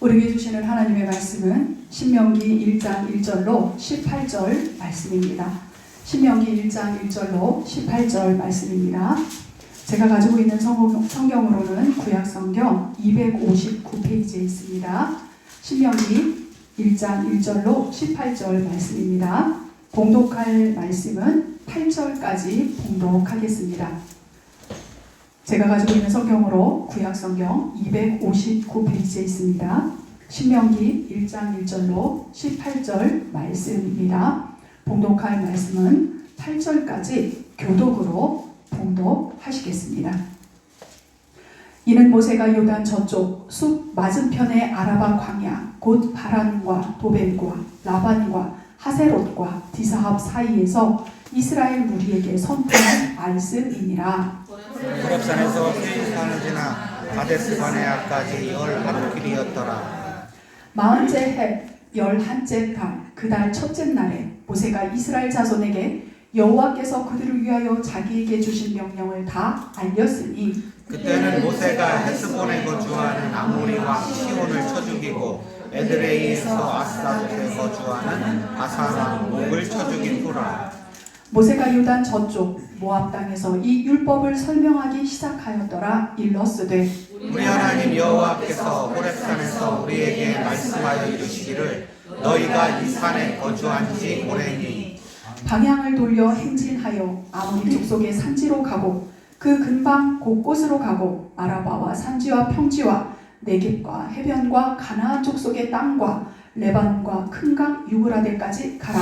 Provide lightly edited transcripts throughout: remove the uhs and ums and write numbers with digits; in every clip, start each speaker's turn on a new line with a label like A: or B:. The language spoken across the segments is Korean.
A: 우리에게 주시는 하나님의 말씀은 신명기 1장 1절로 18절 말씀입니다. 신명기 1장 1절로 18절 말씀입니다. 제가 가지고 있는 성경으로는 구약성경 259페이지에 있습니다. 신명기 1장 1절로 18절 말씀입니다. 봉독할 말씀은 8절까지 봉독하겠습니다. 제가 가지고 있는 성경으로 구약성경 259페이지에 있습니다. 신명기 1장 1절로 18절 말씀입니다. 봉독할 말씀은 8절까지 교독으로 봉독하시겠습니다. 이는 모세가 요단 저쪽 숲 맞은편의 아라바 광야 곧 바란과 도벨과 라반과 하세롯과 디사합 사이에서 이스라엘 무리에게 선포한 말씀이니라.
B: 호렙산에서 세일산을 지나 가데스 바네아까지 11길이었더라.
A: 40째 해 11째 달 그 달 첫째 날에 모세가 이스라엘 자손에게 여호와께서 그들을 위하여 자기에게 주신 명령을 다 알렸으니
B: 그때는 모세가 헤스본에 거주하는 아모리 왕 시온을 쳐 죽이고 에드레이에서 아스다롯에 거주하는 바산 왕 옥을 쳐 죽인 후라.
A: 모세가 요단 저쪽 모압 땅에서 이 율법을 설명하기 시작하였더라. 일러스되
B: 우리 하나님 여호와께서 호렙산에서 우리에게 말씀하여 이르시기를 너희가 이 산에 거주한 지 오래니
A: 방향을 돌려 행진하여 아모리 족속의 산지로 가고 그 근방 곳곳으로 가고 아라바와 산지와 평지와 네겝과 해변과 가나안 족속의 땅과 레바논과 큰 강 유브라데까지 가라.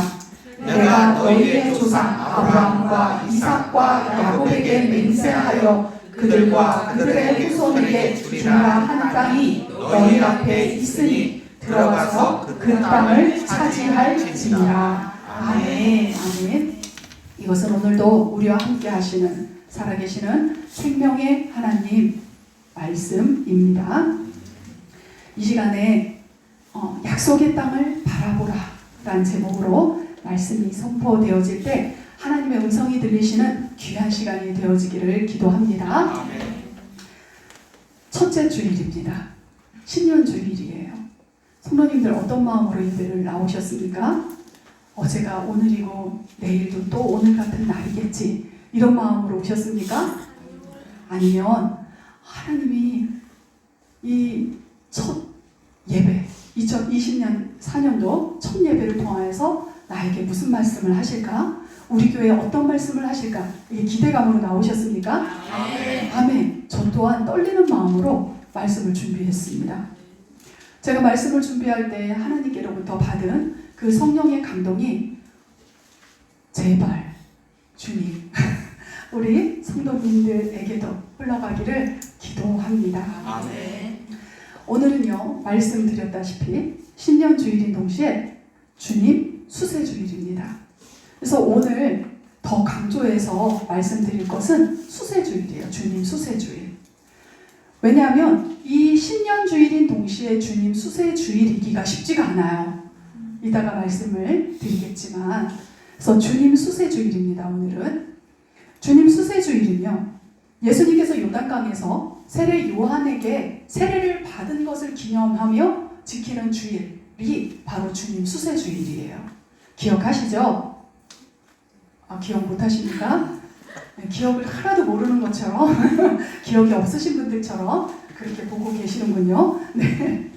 A: 내가 너희의 조상 아브라함과 이삭과 야곱에게 맹세하여 그들과 그들의 후손에게 주리라 한 땅이 너희 앞에 있으니 들어가서 그 땅을 차지할지니라. 아멘. 아멘. 이것은 오늘도 우리와 함께 하시는 살아계시는 생명의 하나님 말씀입니다. 이 시간에 약속의 땅을 바라보라 라는 제목으로 말씀이 선포되어질 때 하나님의 음성이 들리시는 귀한 시간이 되어지기를 기도합니다. 첫째 주일입니다. 신년 주일이에요. 성도님들 어떤 마음으로 예배를 나오셨습니까? 어제가 오늘이고 내일도 또 오늘 같은 날이겠지 이런 마음으로 오셨습니까? 아니면 하나님이 이 첫 예배 2020년 4년도 첫 예배를 통하여서 나에게 무슨 말씀을 하실까? 우리 교회에 어떤 말씀을 하실까? 이게 기대감으로 나오셨습니까? 아멘. 아멘. 저 또한 떨리는 마음으로 말씀을 준비했습니다. 제가 말씀을 준비할 때 하나님께로부터 받은 그 성령의 감동이 제발 주님 우리 성도님들에게도 흘러가기를 기도합니다.
B: 아멘.
A: 오늘은요 말씀드렸다시피 신년 주일인 동시에 주님 수세 주일입니다. 그래서 오늘 더 강조해서 말씀드릴 것은 수세 주일이에요. 주님 수세 주일. 왜냐하면 이 신년 주일인 동시에 주님 수세 주일이기가 쉽지가 않아요. 이따가 말씀을 드리겠지만 그래서 주님 수세 주일입니다. 오늘은 주님 수세 주일이며 예수님께서 요단강에서 세례 요한에게 세례를 받은 것을 기념하며 지키는 주일이 바로 주님 수세 주일이에요. 기억하시죠? 기억 못하십니까? 네, 기억을 하나도 모르는 것처럼 기억이 없으신 분들처럼 그렇게 보고 계시는군요. 네.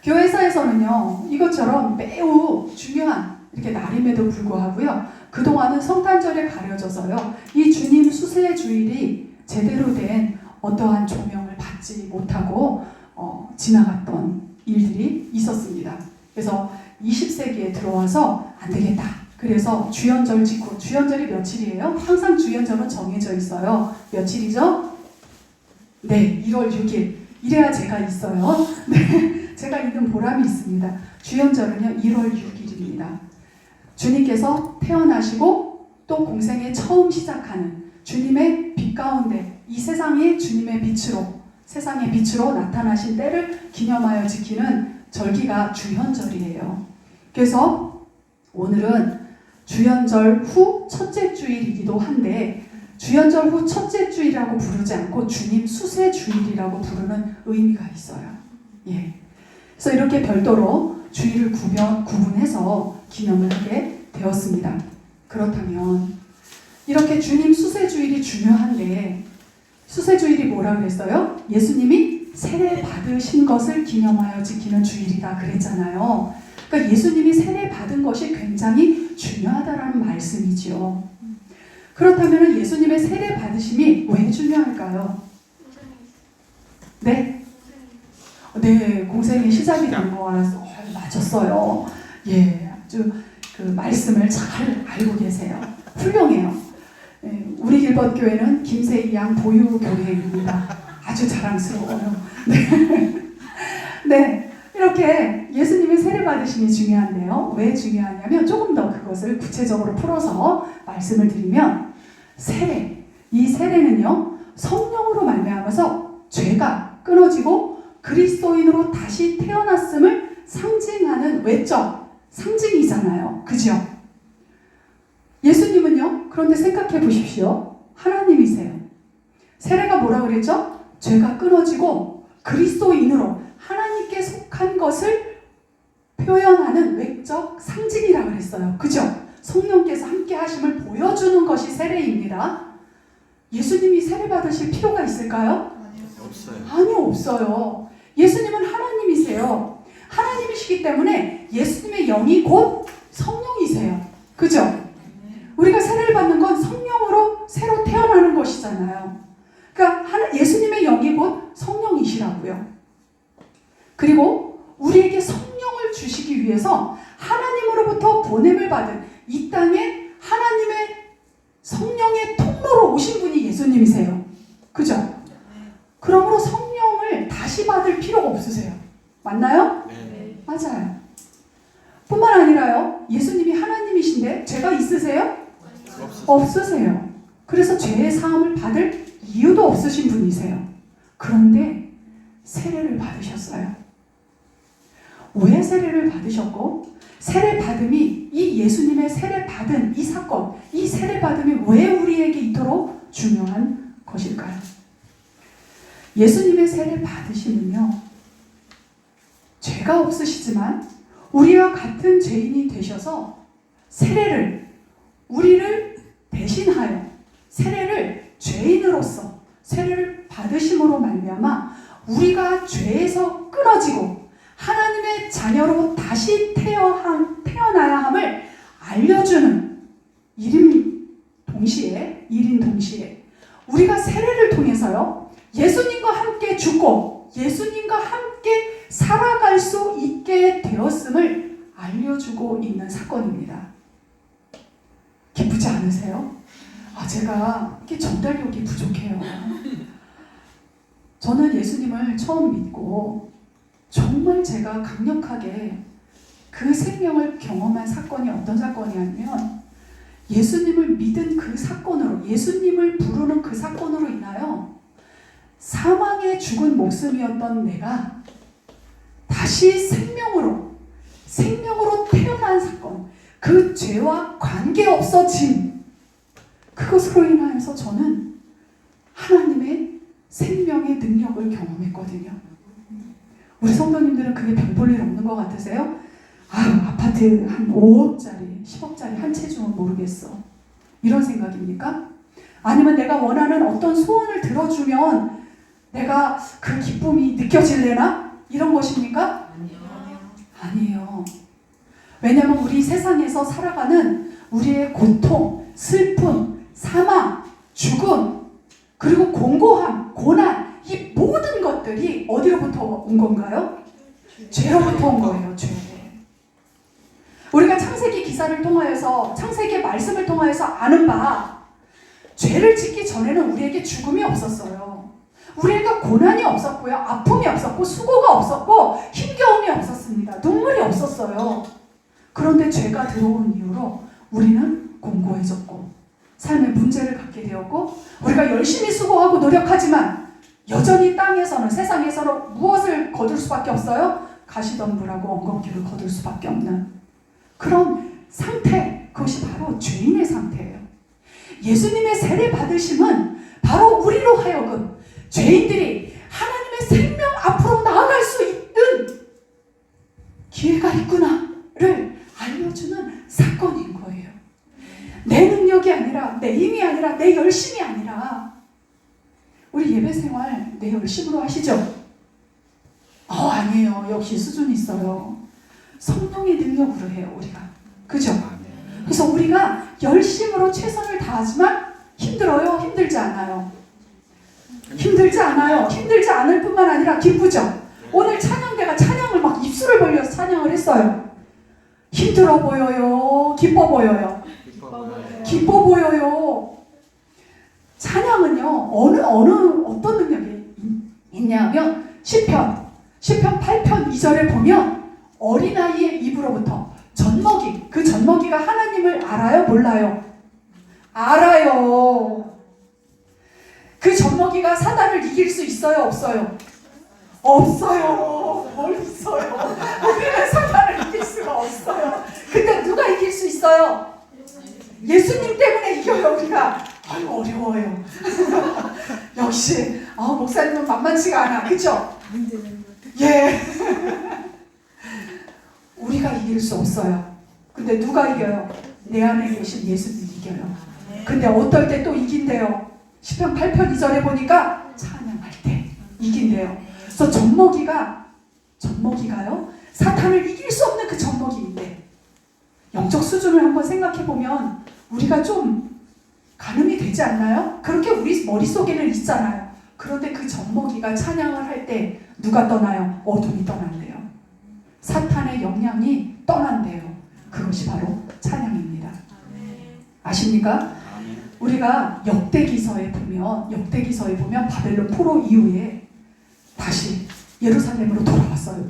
A: 교회사에서는요 이것처럼 매우 중요한 이렇게 날임에도 불구하고요 그동안은 성탄절에 가려져서요 이 주님 수세 주일이 제대로 된 어떠한 조명을 받지 못하고 지나갔던 일들이 있었습니다. 그래서 20세기에 들어와서 안 되겠다. 그래서 주연절 직후, 주연절이 며칠이에요? 항상 주연절은 정해져 있어요. 며칠이죠? 네, 1월 6일. 이래야 제가 있어요. 네, 제가 있는 보람이 있습니다. 주연절은요, 1월 6일입니다. 주님께서 태어나시고 또 공생에 처음 시작하는 주님의 빛 가운데 이 세상이 주님의 빛으로, 세상의 빛으로 나타나신 때를 기념하여 지키는 절기가 주현절이에요. 그래서 오늘은 주현절 후 첫째 주일이기도 한데 주현절 후 첫째 주일이라고 부르지 않고 주님 수세 주일이라고 부르는 의미가 있어요. 예. 그래서 이렇게 별도로 주일을 구분해서 기념을 하게 되었습니다. 그렇다면 이렇게 주님 수세주일이 중요한데 수세주일이 뭐라 그랬어요? 예수님이 세례 받으신 것을 기념하여 지키는 주일이다 그랬잖아요. 그러니까 예수님이 세례 받은 것이 굉장히 중요하다라는 말씀이지요. 그렇다면 예수님의 세례 받으심이 왜 중요할까요? 네? 네, 공생이 시작이 된 거라서 맞았어요. 예, 아주 그 말씀을 잘 알고 계세요. 훌륭해요. 예, 우리 길벗교회는 김세희 양 보유 교회입니다. 아주 자랑스러워요. 네. 네, 이렇게 예수님의 세례 받으심이 중요한데요. 왜 중요하냐면 조금 더 그것을 구체적으로 풀어서 말씀을 드리면 세례, 이 세례는요 성령으로 말미암아서 죄가 끊어지고 그리스도인으로 다시 태어났음을 상징하는 외적 상징이잖아요. 그죠? 예수님은요, 그런데 생각해 보십시오. 하나님이세요. 세례가 뭐라 그랬죠? 죄가 끊어지고 그리스도인으로 하나님께 속한 것을 표현하는 외적 상징이라 그랬어요. 그죠? 성령께서 함께 하심을 보여주는 것이 세례입니다. 예수님이 세례 받으실 필요가 있을까요?
B: 없어요.
A: 아니요, 없어요. 예수님은 하나님이세요. 하나님이시기 때문에 예수님의 영이 곧 성령이세요. 그죠? 우리가 세례를 받는 건 성령으로 새로 태어나는 것이잖아요. 그러니까 예수님의 영이 곧 성령이시라고요. 그리고 우리에게 성령을 주시기 위해서 하나님으로부터 보냄을 받은 이 땅에 하나님의 성령의 통로로 오신 분이 예수님이세요. 그죠? 그러므로 성령을 다시 받을 필요가 없으세요. 맞나요?
B: 네.
A: 맞아요. 뿐만 아니라요, 예수님이 하나님이신데 죄가 있으세요? 없으세요. 그래서 죄의 사함을 받을 이유도 없으신 분이세요. 그런데 세례를 받으셨어요. 왜 세례를 받으셨고 세례 받음이 이 예수님의 세례 받은 이 사건, 이 세례 받음이 왜 우리에게 이토록 중요한 것일까요? 예수님의 세례 받으심은요, 죄가 없으시지만 우리와 같은 죄인이 되셔서 세례를, 우리를 대신하여 세례를 죄인으로서 세례를 받으심으로 말미암아 우리가 죄에서 끊어지고 하나님의 자녀로 다시 태어나야 함을 알려주는 일인 동시에 우리가 세례를 통해서요 예수님과 함께 죽고 예수님과 함께 살아갈 수 있게 되었음을 알려주고 있는 사건입니다. 기쁘지 않으세요? 제가 이렇게 전달력이 부족해요. 저는 예수님을 처음 믿고 정말 제가 강력하게 그 생명을 경험한 사건이 어떤 사건이냐면 예수님을 믿은 그 사건으로, 예수님을 부르는 그 사건으로 인하여 사망에 죽은 목숨이었던 내가 다시 생명으로 태어난 사건, 그 죄와 관계없어짐, 그것으로 인하여서 저는 하나님의 생명의 능력을 경험했거든요. 우리 성도님들은 그게 별 볼 일 없는 것 같으세요? 아파트 한 5억짜리, 10억짜리 한 채 주면 모르겠어. 이런 생각입니까? 아니면 내가 원하는 어떤 소원을 들어주면 내가 그 기쁨이 느껴질래나? 이런 것입니까? 아니에요. 왜냐하면 우리 세상에서 살아가는 우리의 고통, 슬픔, 사망, 죽음, 그리고 공고함, 고난, 이 모든 것들이 어디로부터 온 건가요? 죄로부터 온 거예요. 죄. 우리가 창세기 기사를 통하여서, 창세기의 말씀을 통하여서 아는 바, 죄를 짓기 전에는 우리에게 죽음이 없었어요. 우리에게 고난이 없었고요, 아픔이 없었고, 수고가 없었고, 힘겨움이 없었습니다. 눈물이 없었어요. 그런데 죄가 들어온 이후로 우리는 공고해졌고 삶의 문제를 갖게 되었고, 우리가 열심히 수고하고 노력하지만 여전히 땅에서는, 세상에서는 무엇을 거둘 수밖에 없어요? 가시덤불하고 엉겅퀴를 거둘 수밖에 없는 그런 상태, 그것이 바로 죄인의 상태예요. 예수님의 세례 받으심은 바로 우리로 하여금 죄인들이 하나님의 생명 앞으로 나아갈 수 있는 기회가 있구나를 알려주는 사건인 거예요. 내 능력이 아니라, 내 힘이 아니라, 내 열심이 아니라. 우리 예배 생활 내 열심으로 하시죠? 아니에요. 역시 수준이 있어요. 성령의 능력으로 해요, 우리가. 그죠? 그래서 우리가 열심으로 최선을 다하지만 힘들어요? 힘들지 않아요? 힘들지 않아요. 힘들지 않을 뿐만 아니라 기쁘죠? 오늘 찬양대가 찬양을 막 입술을 벌려서 찬양을 했어요. 힘들어 보여요? 기뻐 보여요? 기뻐 보여요. 찬양은요, 어떤 능력이 있냐면, 시편 8편 2절에 보면, 어린아이의 입으로부터 젖먹이, 그 젖먹이가 하나님을 알아요? 몰라요? 알아요. 그 젖먹이가 사단을 이길 수 있어요? 없어요? 없어요. 뭘 있어요? 우리는 사단을 이길 수가 없어요. 근데 누가 이길 수 있어요? 예수님 때문에 이겨요, 우리가. 아유, 어려워요. 역시, 목사님은 만만치가 않아. 그쵸? 예. 우리가 이길 수 없어요. 근데 누가 이겨요? 내 안에 계신 예수님이 이겨요. 근데 어떨 때 또 이긴대요. 시편 8편 2절에 보니까 찬양할 때 이긴대요. 그래서 젖먹이가요, 사탄을 이길 수 없는 그 젖먹이인데, 영적 수준을 한번 생각해보면 우리가 좀 가늠이 되지 않나요? 그렇게 우리 머릿속에는 있잖아요. 그런데 그 젖먹이가 찬양을 할 때 누가 떠나요? 어둠이 떠난대요. 사탄의 영향이 떠난대요. 그것이 바로 찬양입니다. 아십니까? 우리가 역대기서에 보면 바벨론 포로 이후에 다시 예루살렘으로 돌아왔어요.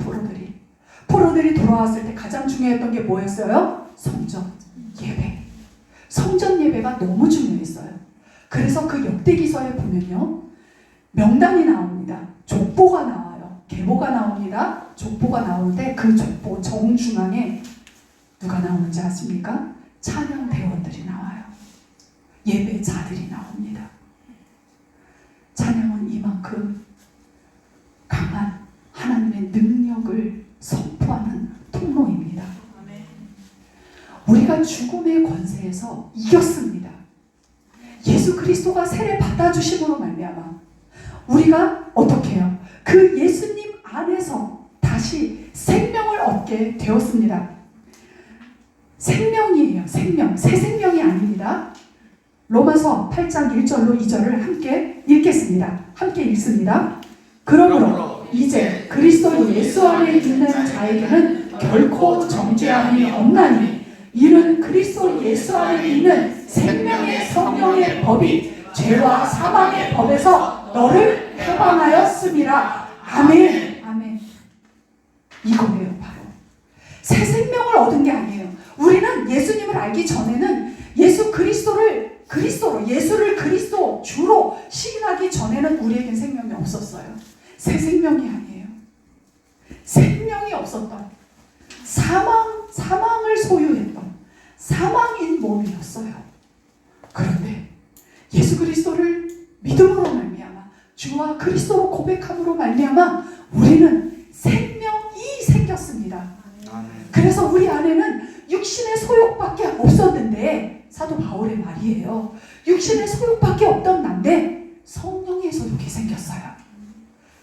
A: 포로들이 돌아왔을 때 가장 중요했던 게 뭐였어요? 성전 예배. 성전 예배가 너무 중요했어요. 그래서 그 역대기서에 보면요, 명단이 나옵니다. 족보가 나와요. 계보가 나옵니다. 족보가 나오는데 그 족보 정중앙에 누가 나오는지 아십니까? 찬양 대원들이 나와요. 예배자들이 나옵니다. 찬양은 이만큼 강한 하나님의 능력을 선포하는 통로입니다. 우리가 죽음의 권세에서 이겼습니다. 예수 그리스도가 세례 받아주심으로 말미암아 우리가 어떻게 해요? 그 예수님 안에서 다시 생명을 얻게 되었습니다. 생명이에요. 생명. 새 생명이 아닙니다. 로마서 8장 1절로 2절을 함께 읽겠습니다. 함께 읽습니다. 그러므로 이제 그리스도 예수 안에 있는 자에게는 결코 정죄함이 없나니 이는 그리스도 예수 안에 있는 생명의 성령의 법이 죄와 사망의 법에서 너를 해방하였음이라. 아멘. 아멘. 이거예요, 바로. 새 생명을 얻은 게 아니에요. 우리는 예수님을 알기 전에는 예수를 그리스도 주로 시인하기 전에는 우리에겐 생명이 없었어요. 새 생명이 아니에요. 생명이 없었던 사망을 소유했던 사망인 몸이었어요. 그런데 예수 그리스도를 믿음으로 말미암아 주와 그리스도로 고백함으로 말미암아 우리는 생명이 생겼습니다. 그래서 우리 안에는 육신의 소욕밖에 없었는데, 사도 바울의 말이에요. 육신의 소욕밖에 없던 난데 성령의 소욕이 생겼어요.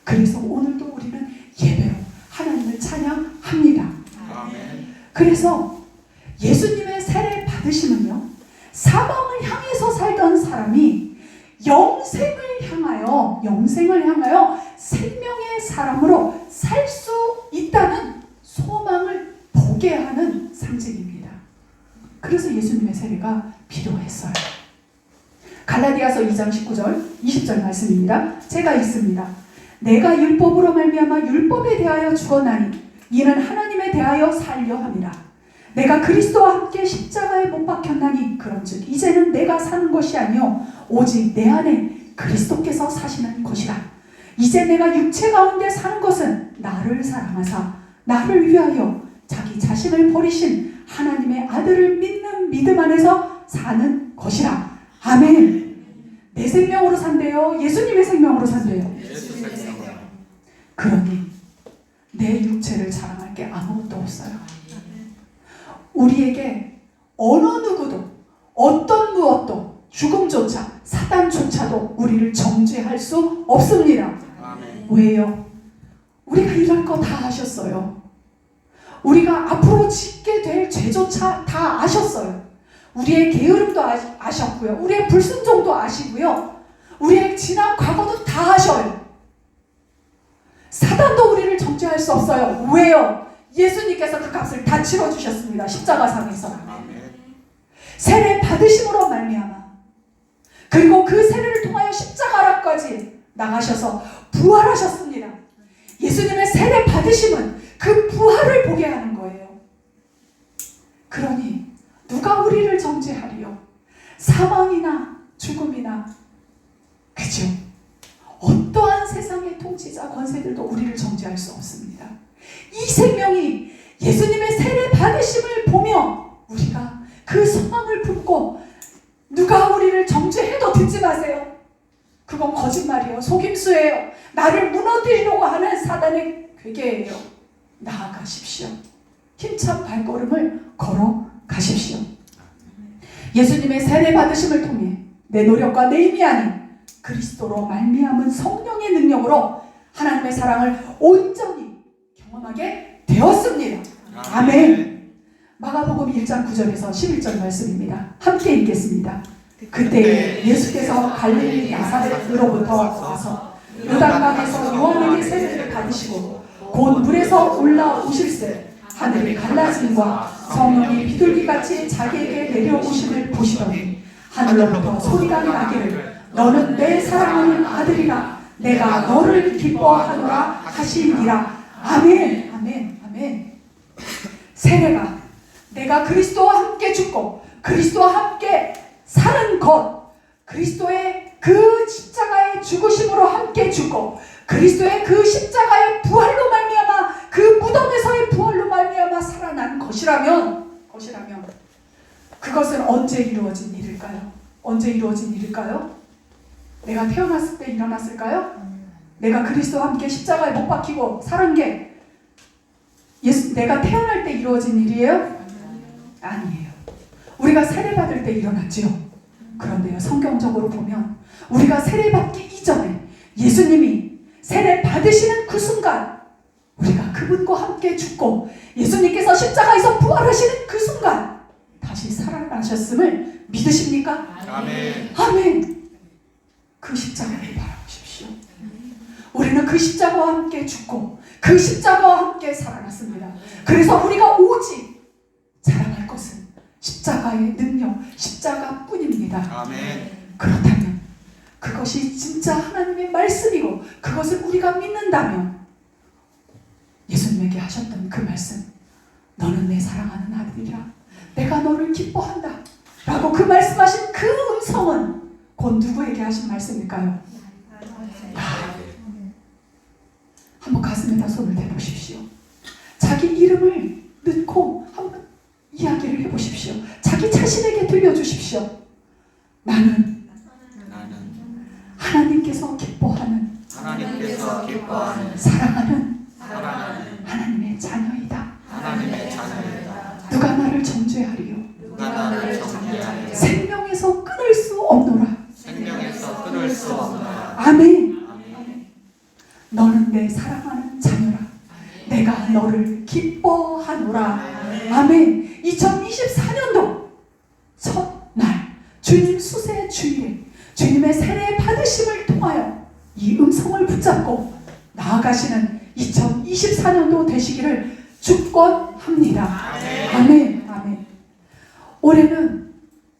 A: 그래서 오늘도 우리는 예배로 하나님을 찬양합니다. 그래서 예수님의 세례 받으시면요, 사망을 향해서 살던 사람이 영생을 향하여 생명의 사람으로 살 수 있다는 소망을 보게 하는 상징입니다. 그래서 예수님의 세례가 필요했어요. 갈라디아서 2장 19절 20절 말씀입니다. 제가 읽습니다. 내가 율법으로 말미암아 율법에 대하여 죽었나니 이는 하나님에 대하여 살려 함이라. 내가 그리스도와 함께 십자가에 못 박혔나니 그런즉 이제는 내가 사는 것이 아니요 오직 내 안에 그리스도께서 사시는 것이라. 이제 내가 육체 가운데 사는 것은 나를 사랑하사 나를 위하여 자기 자신을 버리신 하나님의 아들을 믿는 믿음 안에서 사는 것이라. 아멘. 내 생명으로 산대요? 예수님의 생명으로 산대요? 그러니 내 육체를 자랑할 게 아무것도 없어요. 우리에게 어느 누구도 어떤 무엇도 죽음조차 사단조차도 우리를 정죄할 수 없습니다.
B: 아멘.
A: 왜요? 우리가 이럴 거 다 아셨어요. 우리가 앞으로 짓게 될 죄조차 다 아셨어요. 우리의 게으름도 아셨고요. 우리의 불순종도 아시고요. 우리의 지난 과거도 다 아셔요. 사단도 우리를 정죄할 수 없어요. 왜요? 예수님께서 그 값을 다 치러주셨습니다. 십자가상에서.
B: 아멘.
A: 세례 받으심으로 말미암아, 그리고 그 세례를 통하여 십자가락까지 나가셔서 부활하셨습니다. 예수님의 세례 받으심은 그 부활을 보게 하는 거예요. 그러니 누가 우리를 정죄하리요? 사망이나 죽음이나, 그죠? 어떠한 세상의 통치자 권세들도 우리를 정죄할 수 없습니다. 이 생명이 예수님의 세례 받으심을 보며 우리가 그 소망을 품고, 누가 우리를 정죄해도 듣지 마세요. 그건 거짓말이에요. 속임수예요. 나를 무너뜨리려고 하는 사단의 괴계예요. 나아가십시오. 힘찬 발걸음을 걸어가십시오. 예수님의 세례 받으심을 통해 내 노력과 내 힘이 아닌 그리스도로 말미암은 성령의 능력으로 하나님의 사랑을 온전히 경험하게 되었습니다. 아멘. 마가복음 1장 9절에서 11절 말씀입니다. 함께 읽겠습니다. 그때 예수께서 갈릴리 나사렛으로부터 와서 요단강에서 요한에게 세례를 받으시고 곧 물에서 올라오실새 하늘이 갈라짐과 성령이 비둘기같이 자기에게 내려오심을 보시더니 하늘로부터 소리가 나기를 너는 내 사랑하는 아들이라 내가 너를 기뻐하노라 하시니라. 아멘. 아멘. 아멘. 세례가 내가 그리스도와 함께 죽고 그리스도와 함께 사는 것, 그리스도의 그 십자가의 죽으심으로 함께 죽고 그리스도의 그 십자가의 부활로 말미암아 그 무덤에서의 부활로 말미암아 살아난 것이라면 그것은 언제 이루어진 일일까요? 언제 이루어진 일일까요? 내가 태어났을 때 일어났을까요? 내가 그리스도와 함께 십자가에 못 박히고 살은 게 내가 태어날 때 이루어진 일이에요? 아니에요. 우리가 세례받을 때 일어났지요. 그런데요, 성경적으로 보면 우리가 세례받기 이전에 예수님이 세례 받으시는 그 순간 우리가 그분과 함께 죽고 예수님께서 십자가에서 부활하시는 그 순간 다시 살아나셨음을 믿으십니까?
B: 아멘.
A: 아멘. 그 십자가를 바라보십시오. 우리는 그 십자가와 함께 죽고 그 십자가와 함께 살아났습니다. 그래서 우리가 오직 자랑할 것은 십자가의 능력, 십자가뿐입니다.
B: 아멘.
A: 그렇다면 그것이 진짜 하나님의 말씀이고 그것을 우리가 믿는다면 예수님에게 하셨던 그 말씀, 너는 내 사랑하는 아들이라 내가 너를 기뻐한다 라고 그 말씀하신 그 음성은 곧 누구에게 하신 말씀일까요? 한번 가슴에다 손을 대보십시오. 자기 이름을 넣고 한번 이야기를 해보십시오. 자기 자신에게 들려주십시오. 나는 하나님께서 기뻐하는 사랑하는 하나님의 자녀이다. 누가 나를 정죄하리요? 생명에서 끊을 수 없노라. 아멘. 너는 내 사랑하는 자녀라. 내가 너를 기뻐하노라. 아멘. 2024년도 첫날 주님 수세 주일에 주님의 세례 받으심을 통하여 이 음성을 붙잡고 나아가시는 2024년도 되시기를 축원합니다. 아멘. 아멘. 올해는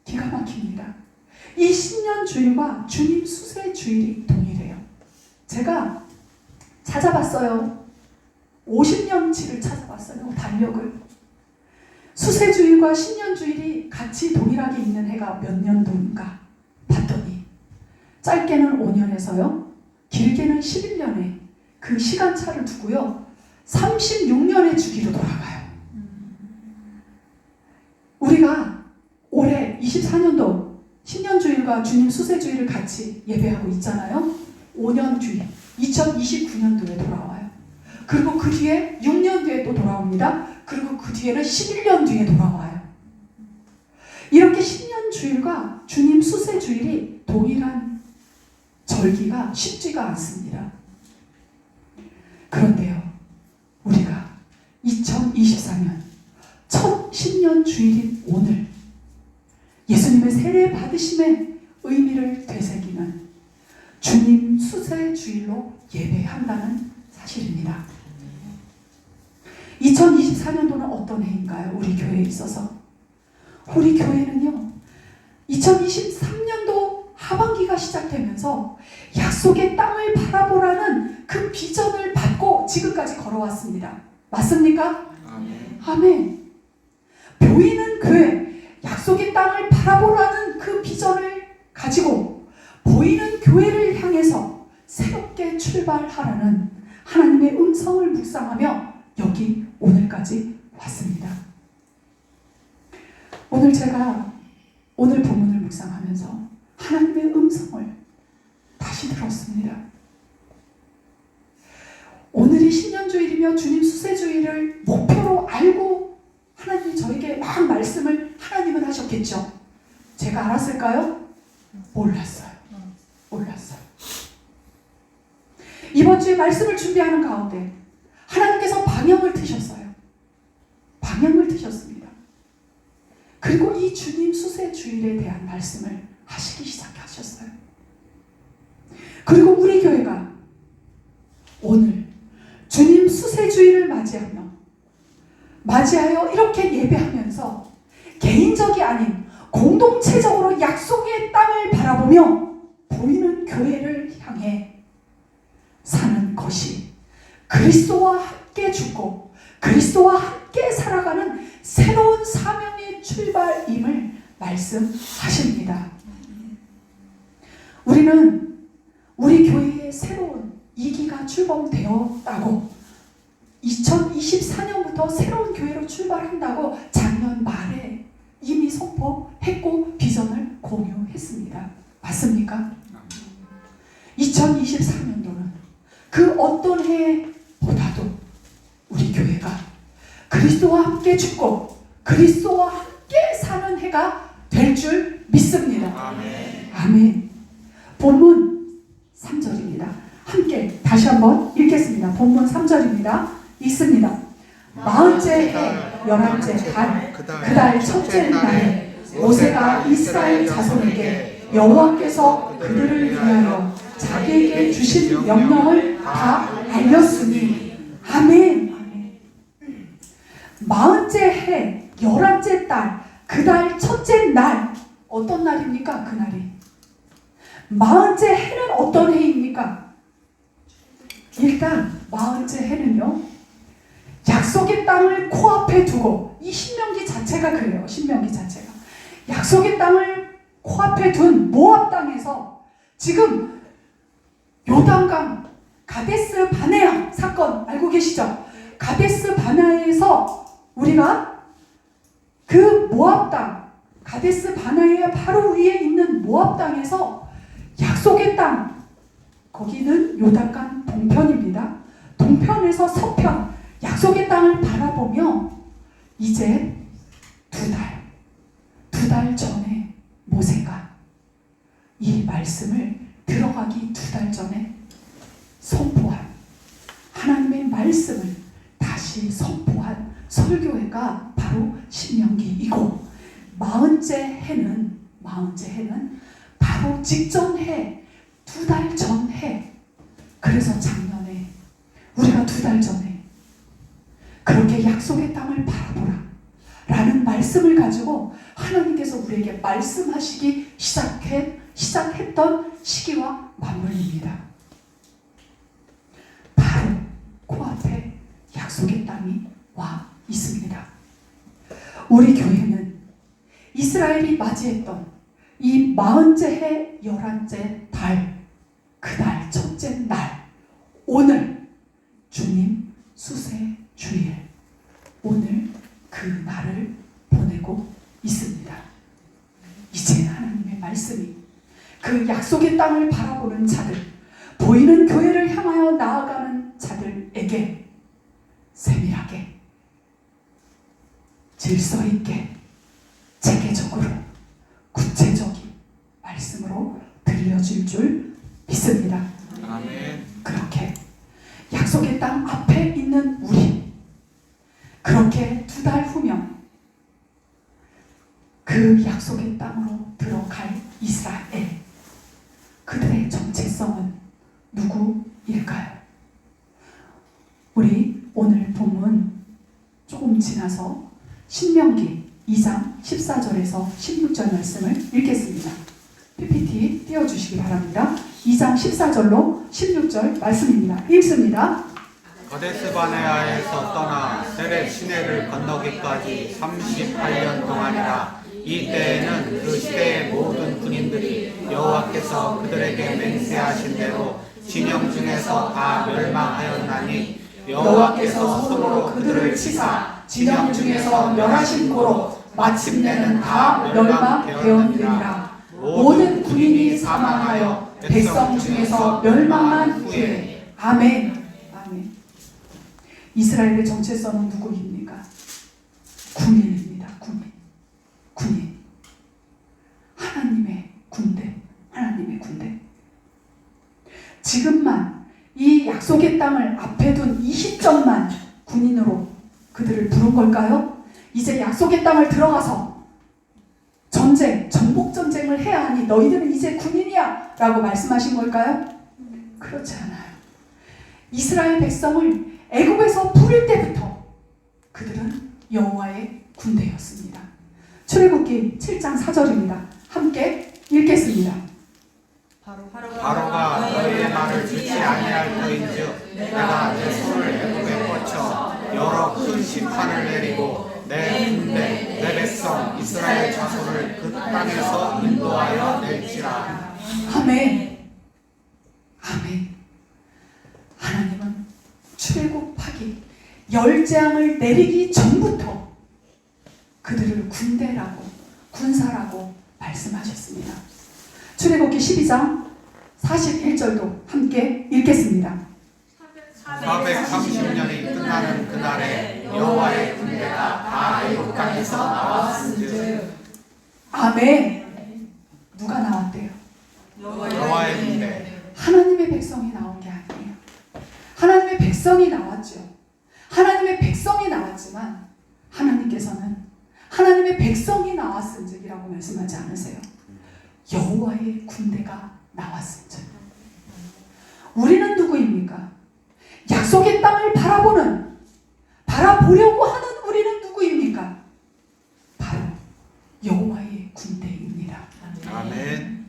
A: 기가 막힙니다. 이 신년 주일과 주님 수세 주일이 동일해요. 제가 찾아봤어요. 50년치를 찾아봤어요. 달력을. 수세주일과 신년주일이 같이 동일하게 있는 해가 몇 년도인가 봤더니 짧게는 5년에서요. 길게는 11년에 그 시간차를 두고요. 36년의 주기로 돌아가요. 우리가 올해 24년도 신년주일과 주님 수세주일을 같이 예배하고 있잖아요. 5년 뒤에 2029년도에 돌아와요. 그리고 그 뒤에 6년 뒤에 또 돌아옵니다. 그리고 그 뒤에는 11년 뒤에 돌아와요. 이렇게 신년주일과 주님 수세주일이 동일한 절기가 쉽지가 않습니다. 그런데요, 우리가 2024년 첫 신년주일인 오늘 예수님의 세례 받으심의 의미를 되새기는 주님 수세주일로 예배한다는 사실입니다. 2024년도는 어떤 해인가요? 우리 교회에 있어서. 우리 교회는요, 2023년도 하반기가 시작되면서 약속의 땅을 바라보라는 그 비전을 받고 지금까지 걸어왔습니다. 맞습니까?
B: 아멘.
A: 아멘. 보이는 교회, 약속의 땅을 바라보라는 그 비전을 가지고 보이는 교회를 향해서 새롭게 출발하라는 하나님의 음성을 묵상하며 여기 오늘까지 왔습니다. 오늘 제가 오늘 본문을 묵상하면서 하나님의 음성을 다시 들었습니다. 오늘이 신년주일이며 주님 수세주일을 목표로 알고 하나님이 저에게 막 말씀을 하나님은 하셨겠죠. 제가 알았을까요? 몰랐어요. 이번 주에 말씀을 준비하는 가운데 하나님께서 방향을 트셨어요. 방향을 트셨습니다. 그리고 이 주님 수세주일에 대한 말씀을 하시기 시작하셨어요. 그리고 우리 교회가 오늘 주님 수세주일을 맞이하여 이렇게 예배하면서 개인적이 아닌 공동체적으로 약속의 땅을 바라보며 보이는 교회를 향해 사는 것이 그리스도와 함께 죽고 그리스도와 함께 살아가는 새로운 사명의 출발임을 말씀하십니다. 우리는 우리 교회의 새로운 2기가 출범되었다고 2024년부터 새로운 교회로 출발한다고 작년 말에 이미 선포했고 비전을 공유했습니다. 맞습니까? 2024년도는 그 어떤 해보다도 우리 교회가 그리스도와 함께 죽고 그리스도와 함께 사는 해가 될 줄 믿습니다.
B: 아멘.
A: 아멘. 본문 3절입니다. 함께 다시 한번 읽겠습니다. 본문 3절입니다. 읽습니다. 마흔째 해 11째 달 그달 첫째 날에 모세가 이스라엘 자손에게 여호와께서 그들을 위하여 자기에게 주신 명령을 다 알렸으니 아멘. 마흔째 해 11째 달 그달 첫째 날 어떤 날입니까? 그날이 마흔째 해는 어떤 해입니까? 일단 마흔째 해는요 약속의 땅을 코앞에 두고 이 신명기 자체가 그래요. 신명기 자체가 약속의 땅을 코앞에 둔 모압 땅에서 지금 요단강 가데스 바네아 사건 알고 계시죠? 가데스 바네아에서 우리가 그 모압 땅 가데스 바네아의 바로 위에 있는 모압 땅에서 약속의 땅 거기는 요단강 동편입니다. 동편에서 서편 약속의 땅을 바라보며 이제 두 달 전에 모세가 이 말씀을 들어가기 2달 전에 선포한 하나님의 말씀을 다시 선포한 설교회가 바로 신명기이고 마흔째 해는 바로 직전 해 2달 전 해. 그래서 작년에 우리가 2달 전에 그렇게 약속의 땅을 바라보라 라는 말씀을 가지고 하나님께서 우리에게 말씀하시기 시작했던 시기와 맞물립니다. 바로 코앞에 약속의 땅이 와 있습니다. 우리 교회는 이스라엘이 맞이했던 이 40째 해 11째 달 그달 첫째 날 오늘 주님 수세 주일 오늘 그 날을 보내고 있습니다. 이제 하나님의 말씀이 그 약속의 땅을 바라보는 자들 보이는 교회를 향하여 나아가는 자들에게 세밀하게, 질서 있게, 체계적으로, 구체적인 말씀으로 들려줄 줄 믿습니다.
B: 아멘.
A: 그렇게 약속의 땅 앞에 있는 우리, 그렇게 2달 후면 그 약속의 땅으로 들어갈 이스라엘, 그들의 정체성은 누구일까요? 우리 오늘 본문 조금 지나서 신명기 2장 14절에서 16절 말씀을 읽겠습니다. PPT 띄워주시기 바랍니다. 2장 14절로 16절 말씀입니다. 읽습니다.
B: 가데스 바네아에서 떠나 세렙 시내를 건너기까지 38년 동안이라. 이 때에는 그 시대의 모든 군인들이 여호와께서 그들에게 맹세하신 대로 진영 중에서 다 멸망하였나니, 여호와께서 손으로 그들을 치사 진영 중에서 멸하신 고로 마침내는 다 멸망되었느니라. 모든 군인이 사망하여 백성 중에서 멸망한 후에.
A: 아멘. 아멘. 이스라엘의 정체성은 누구입니까? 군인입니다. 군인. 하나님의 군대. 하나님의 군대. 지금만 이 약속의 땅을 앞에 둔 이 시점만 군인으로 그들을 부른 걸까요? 이제 약속의 땅을 들어가서 전복 전쟁을 해야 하니 너희들은 이제 군인이야 라고 말씀하신 걸까요? 그렇지 않아요. 이스라엘 백성을 애굽에서 부를 때부터 그들은 여호와의 군대였습니다. 출애굽기 7장 4절입니다. 함께 읽겠습니다.
B: 바로가 너희의 말을 듣지 아니할 터인즉 내가 내 손을 애굽에 뻗쳐 여러 큰 심판을 내리고 내 군대 내 백성 이스라엘 자손을 그 땅에서 인도하여 낼지라.
A: 아멘. 아멘. 하나님은 출애굽하기 열재앙을 내리기 전부터 그들을 군대라고 군사라고 말씀하셨습니다. 출애굽기 12장 41절도 함께 읽겠습니다.
B: 430년이 끝나는 그날에 여호와의 군대가 다 애굽 땅에서 나왔은즉.
A: 아멘. 누가 나왔대요?
B: 여호와의 군대.
A: 하나님의 백성이 나온 게 아니에요. 하나님의 백성이 나왔죠. 하나님의 백성이 나왔지만 하나님께서는 하나님의 백성이 나왔은즉이라고 말씀하지 않으세요. 여호와의 군대가 나왔은즉. 우리는 누구입니까? 약속의 땅을 바라보려고 하는 우리는 누구입니까? 바로 여호와의 군대입니다.
B: 아멘.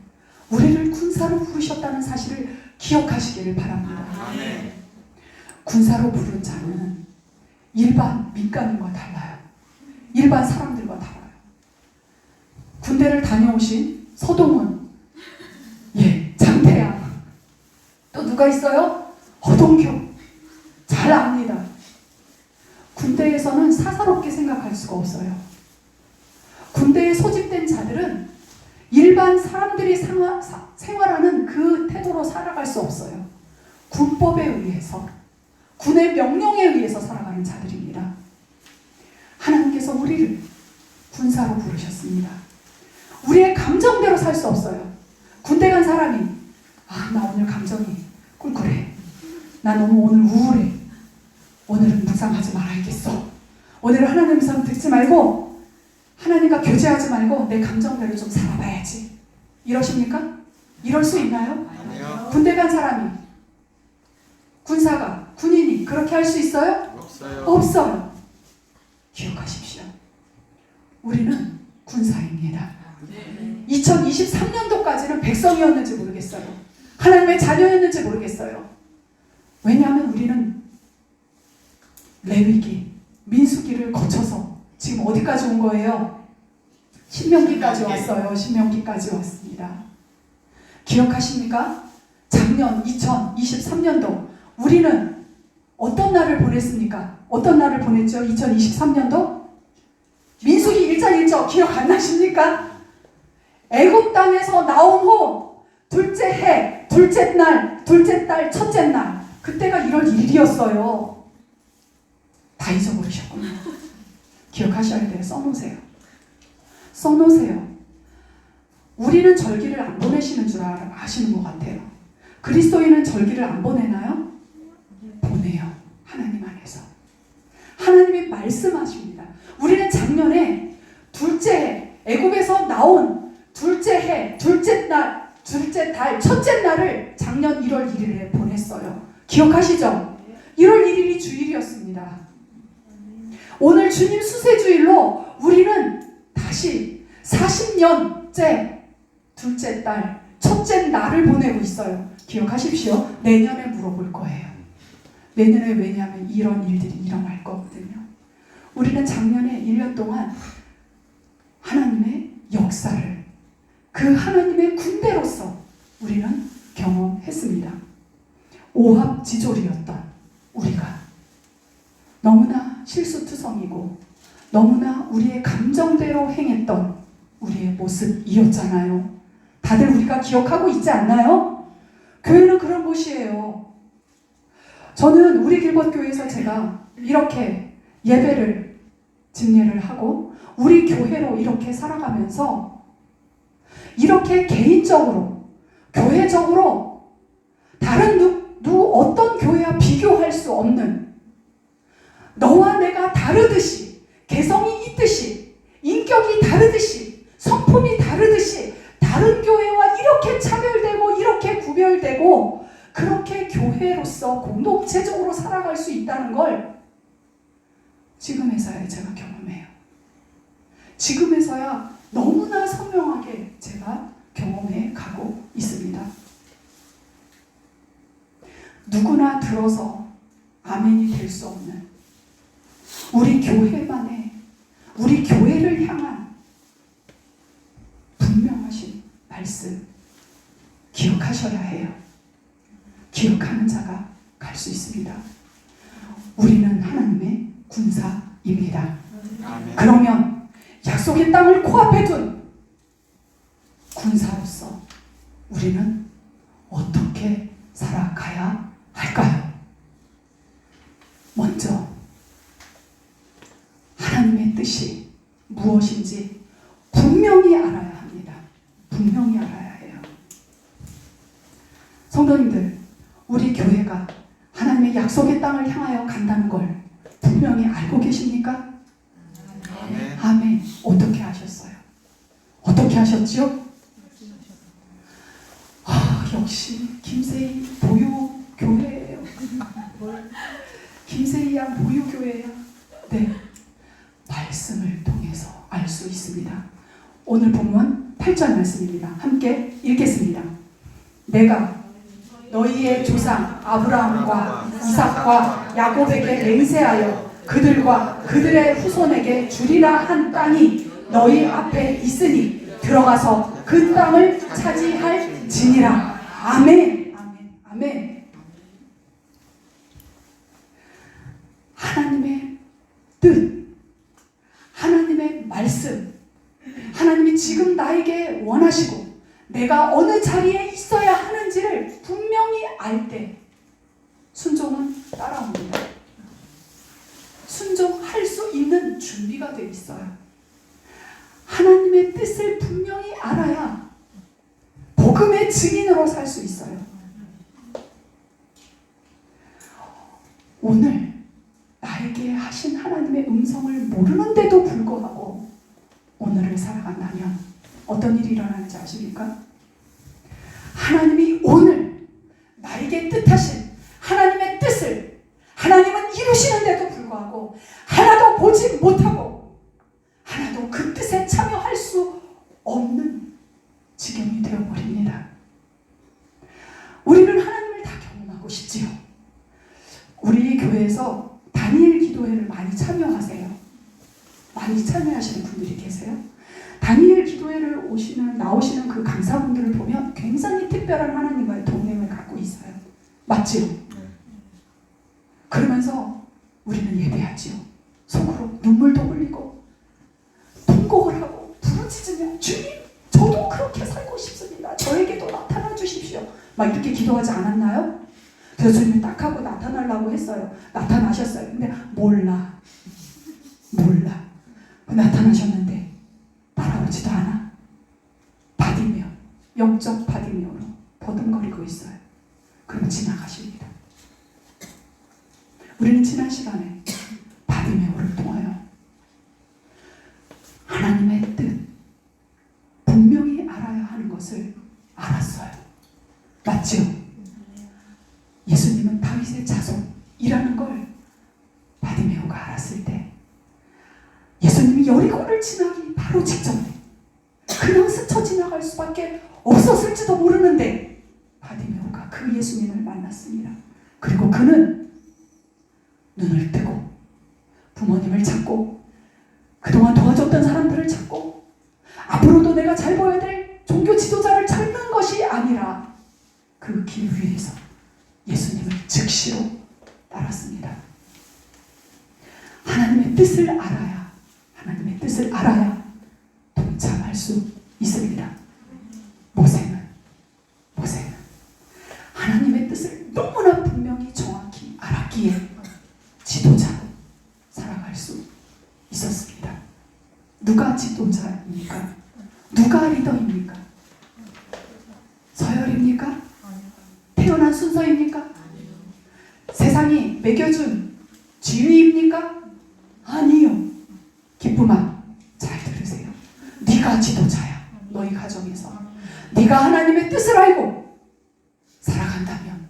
A: 우리를 군사로 부르셨다는 사실을 기억하시기를 바랍니다.
B: 아멘.
A: 군사로 부른 자는 일반 민간인과 달라요. 일반 사람들과 달라요. 군대를 다녀오신 서동훈, 장태양, 또 누가 있어요? 허동규. 잘 압니다. 군대에서는 사사롭게 생각할 수가 없어요. 군대에 소집된 자들은 일반 사람들이 생활하는 그 태도로 살아갈 수 없어요. 군법에 의해서, 군의 명령에 의해서 살아가는 자들입니다. 하나님께서 우리를 군사로 부르셨습니다. 우리의 감정대로 살 수 없어요. 군대 간 사람이 나 오늘 감정이 꿀꿀해. 나 너무 오늘 우울해. 오늘은 묵상하지 말아야겠어. 오늘은 하나님 음성 듣지 말고 하나님과 교제하지 말고 내 감정대로 좀 살아봐야지. 이러십니까? 이럴 수 있나요?
B: 아니요.
A: 군대 간 사람이, 군사가, 군인이 그렇게 할 수 있어요?
B: 없어요.
A: 없어요. 기억하십시오. 우리는 군사입니다. 2023년도까지는 백성이었는지 모르겠어요. 하나님의 자녀였는지 모르겠어요. 왜냐하면 우리는 레위기, 민수기를 거쳐서 지금 어디까지 온 거예요? 신명기까지 왔어요. 신명기까지 왔습니다. 기억하십니까? 작년 2023년도 우리는 어떤 날을 보냈습니까? 어떤 날을 보냈죠? 2023년도? 민수기 1장 1절 기억 안 나십니까? 애굽 땅에서 나온 후 둘째 해, 둘째 날, 둘째 달, 첫째 날, 그때가 1월 1일이었어요. 다 잊어버리셨군요. 기억하셔야 돼요. 써놓으세요. 써놓으세요. 우리는 절기를 안 보내시는 줄 아시는 것 같아요. 그리스도인은 절기를 안 보내나요? 보내요. 하나님 안에서. 하나님이 말씀하십니다. 우리는 작년에 둘째 해, 애굽에서 나온 둘째 해, 둘째 날, 둘째 달, 첫째 날을 작년 1월 1일에 보냈어요. 기억하시죠? 1월 1일이 주일이었습니다. 오늘 주님 수세주일로 우리는 다시 40년째 둘째 달, 첫째 날을 보내고 있어요. 기억하십시오. 내년에 물어볼 거예요. 내년에, 왜냐하면 이런 일들이 일어날 거거든요. 우리는 작년에 1년 동안 하나님의 역사를 그 하나님의 군대로서 우리는 경험했습니다. 오합지졸이었던 우리가 너무나 실수투성이고 너무나 우리의 감정대로 행했던 우리의 모습이었잖아요. 다들 우리가 기억하고 있지 않나요? 교회는 그런 곳이에요. 저는 우리 길벗교회에서 제가 이렇게 예배를 집례를 하고 우리 교회로 이렇게 살아가면서 이렇게 개인적으로 교회적으로 다른 어떤 교회와 비교할 수 없는 너와 내가 다르듯이 개성이 있듯이 인격이 다르듯이 성품이 다르듯이 다른 교회와 이렇게 차별되고 이렇게 구별되고 그렇게 교회로서 공동체적으로 살아갈 수 있다는 걸 지금에서야 제가 경험해요. 지금에서야 너무나 선명하게 제가 경험해 가고 있습니다. 누구나 들어서 아멘이 될 수 없는 우리 교회만의 우리 교회를 향한 분명하신 말씀 기억하셔야 해요. 기억하는 자가 갈 수 있습니다. 우리는 하나님의 군사입니다.
B: 아멘.
A: 그러면 약속의 땅을 코앞에 둔 군사로서 우리는 어떻게 살아가야 할까요? 먼저 하나님의 뜻이 무엇인지 분명히 알아야 합니다. 분명히 알아야 해요. 성도님들, 우리 교회가 하나님의 약속의 땅을 향하여 간다는 걸 분명히 알고 계십니까?
B: 아멘.
A: 아멘. 어떻게 하셨어요? 어떻게 하셨죠? 역시 김세희 보유교회예요. 김세희 양 보유교회야. 네, 말씀을 통해서 알 수 있습니다. 오늘 본문 8절 말씀입니다. 함께 읽겠습니다. 내가 너희의 조상 아브라함과 이삭과 야곱에게 맹세하여 그들과 그들의 후손에게 주리라 한 땅이 너희 앞에 있으니 들어가서 그 땅을 차지할지니라. 아멘. 아멘. 아멘. 하나님의 뜻, 하나님의 말씀, 하나님이 지금 나에게 원하시고 내가 어느 자리에 있어야 하는지를 분명히 알 때 순종은 따라옵니다. 순종할 수 있는 준비가 되어 있어요. 하나님의 뜻을 분명히 알아야 복음의 증인으로 살 수 있어요. 오늘 나에게 하신 하나님의 음성을 모르는데도 불구하고 오늘을 살아간다면 어떤 일이 일어나는지 아십니까? 하나님이 오늘 나에게 뜻하신 하나님의 뜻을 하나님은 이루시는데도 불구하고 하나도 보지 못하고 하나도 그 뜻에 참여할 수 없는 지경이 되어버립니다. 우리는 하나님을 다 경험하고 싶지요. 우리 교회에서 다니엘 기도회를 많이 참여하세요. 많이 참여하시는 분들이 계세요. 다니엘 기도회를 나오시는 그 강사분들을 보면 굉장히 특별한 하나님과의 동행을 갖고 있어요. 맞지요? 그러면서 우리는 예배하지요. 속으로 눈물도 흘리고 통곡을 하고 부르짖으며 주님, 저도 그렇게 살고 싶습니다. 저에게도 나타나 주십시오. 막 이렇게 기도하지 않았나요? 그래서 주님이 딱 하고 나타나려고 했어요. 나타나셨어요. 근데 몰라. 나타나셨는데 따라오지도 않아. 바디메오, 영적 바디메오로 버둥거리고 있어요. 그리고 지나가십니다. 우리는 지난 시간에 바디메오를 통하여 하나님의 뜻, 분명히 알아야 하는 것을 알았어요. 맞죠? 예수님은 다윗의 자손이라는 걸 바디메오가 알았을 때 예수님이 여리고를 지나기 바로 직전에 그냥 스쳐 지나갈 수밖에 없었을지도 모르는데 바디메오가 그 예수님을 만났습니다. 그리고 그는 눈을 뜨고 부모님을 찾고 그동안 도와줬던 사람들을 찾고 앞으로도 내가 잘 보여야 될 종교 지도자를 찾는 것이 아니라 그 길 위에서 예수님을 즉시로 따랐습니다. 하나님의 뜻을 알아야 동참할 수 있습니다. 모세는 하나님의 뜻을 너무나 분명히 정확히 알았기에 지도자로 살아갈 수 있었습니다. 누가 지도자입니까? 누가 리더입니까? 서열입니까? 태어난 순서입니까? 세상이 매겨준 지위입니까? 아니요. 기쁨아, 잘 들으세요. 네가 지도자야. 너희 가정에서 네가 하나님의 뜻을 알고 살아간다면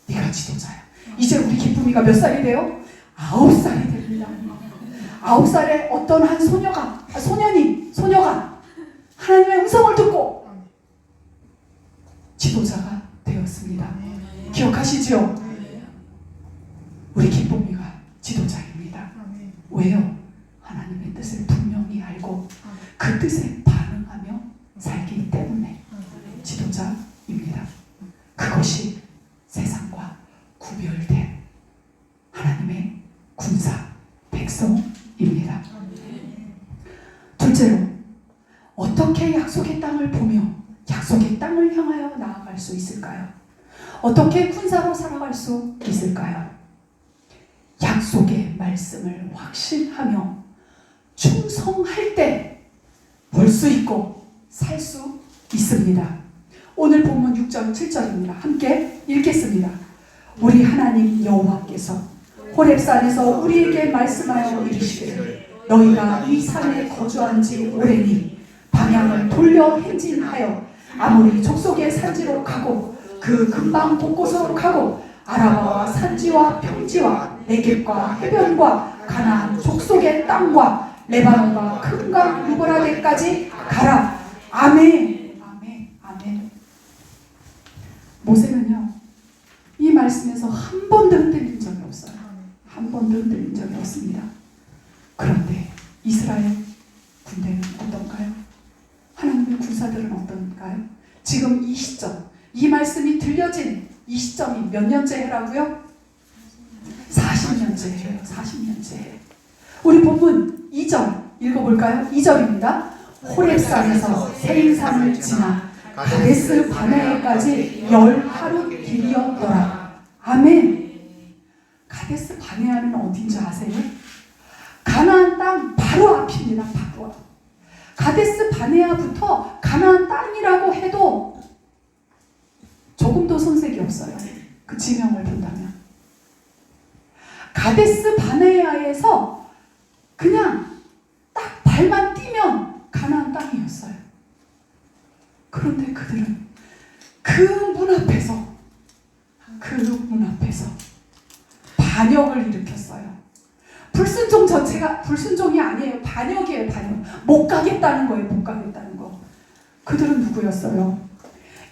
A: 네가 지도자야. 이제 우리 기쁨이가 몇 살이 돼요? 9살이 됩니다. 9살에 어떤 한 소녀가 하나님의 음성을 듣고 지도자가 되었습니다. 기억하시죠? 우리 기쁨이가 지도자입니다. 왜요? 하나님의 뜻을 분명히 알고 그 뜻에 반응하며 살기 때문에 지도자입니다. 그것이 세상과 구별된 하나님의 군사 백성입니다. 둘째로, 어떻게 약속의 땅을 보며 약속의 땅을 향하여 나아갈 수 있을까요? 어떻게 군사로 살아갈 수 있을까요? 약속의 말씀을 확신하며 충성할 때 볼 수 있고 살 수 있습니다. 오늘 본문 6절 7절입니다. 함께 읽겠습니다. 우리 하나님 여호와께서 호렙산에서 우리에게 말씀하여 이르시기를 너희가 이 산에 거주한 지 오래니 방향을 돌려 행진하여 아모리 족속의 산지로 가고 그 근방 곳곳으로 가고 아라바와 산지와 평지와 네겝과 해변과 가나안 족속의 땅과 레바논과 큰 강 유브라데까지 가라. 아멘. 모세는요, 이 말씀에서 한 번도 흔들린 적이 없어요. 한 번도 흔들린 적이 없습니다. 그런데 이스라엘 군대는 어떤가요? 하나님의 군사들은 어떤가요? 지금 이 시점, 이 말씀이 들려진 이 시점이 몇 년째 해라고요? 40년째예요. 40년째. 우리 본문 2절 읽어볼까요? 2절입니다. 호렙산에서 세인산을 지나 가데스 바네아까지 10하루 길이었더라. 아멘. 가데스 바네아는 어딘지 아세요? 가나안 땅 바로 앞입니다. 바로 앞. 가데스 바네아부터 가나안 땅이라고 해도 조금도 손색이 없어요. 그 지명을 본다면. 가데스 바네아에서 그냥 딱 발만 띄면 가나안 땅이었어요. 그런데 그들은 그 문 앞에서 반역을 일으켰어요. 불순종 자체가 불순종이 아니에요. 반역이에요. 반역. 못 가겠다는 거예요. 못 가겠다는 거. 그들은 누구였어요?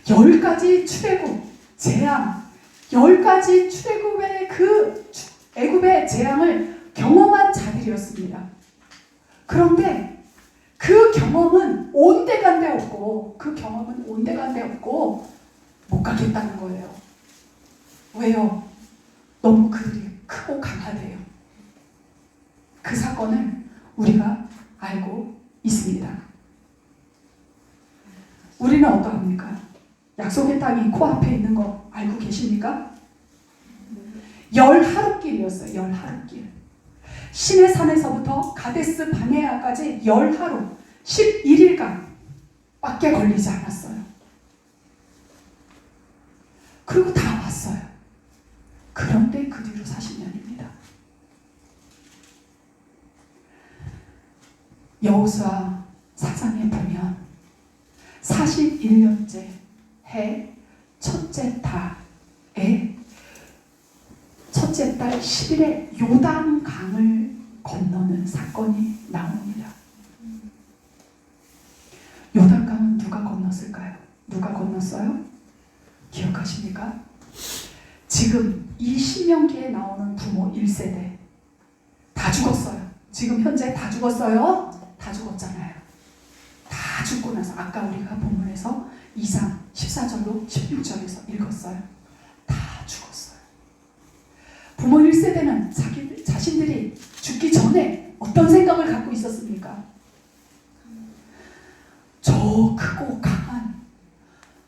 A: 10가지 출애굽 재앙, 10가지 출애굽의 그 애굽의 재앙을 경험한 자들이었습니다. 그런데 그 경험은 온데간데 없고 못 가겠다는 거예요. 왜요? 너무 그들이 크고 강하대요. 그 사건을 우리가 알고 있습니다. 우리는 어떠합니까? 약속의 땅이 코앞에 있는 거 알고 계십니까? 10하루길이었어요. 10하루길. 시내산에서부터 가데스 가데스 바네아까지 10하루 11일간 밖에 걸리지 않았어요. 그리고 다 왔어요. 그런데 그 뒤로 40년입니다. 여호수아 4장에 보면 41년째 해 첫째 달에 첫째 달 10일에 요단강을 건너는 사건이 나옵니다. 요단강은 누가 건넜을까요? 누가 건넜어요? 기억하십니까? 지금 이 신명기에 나오는 부모 1세대 다 죽었어요. 지금 현재 다 죽었어요? 다 죽었잖아요. 다 죽고 나서 아까 우리가 본문에서 2장 14절로 16절에서 읽었어요. 다 죽었어요. 부모 1세대는 자신들이 죽기 전에 어떤 생각을 갖고 있었습니까? 저 크고 강한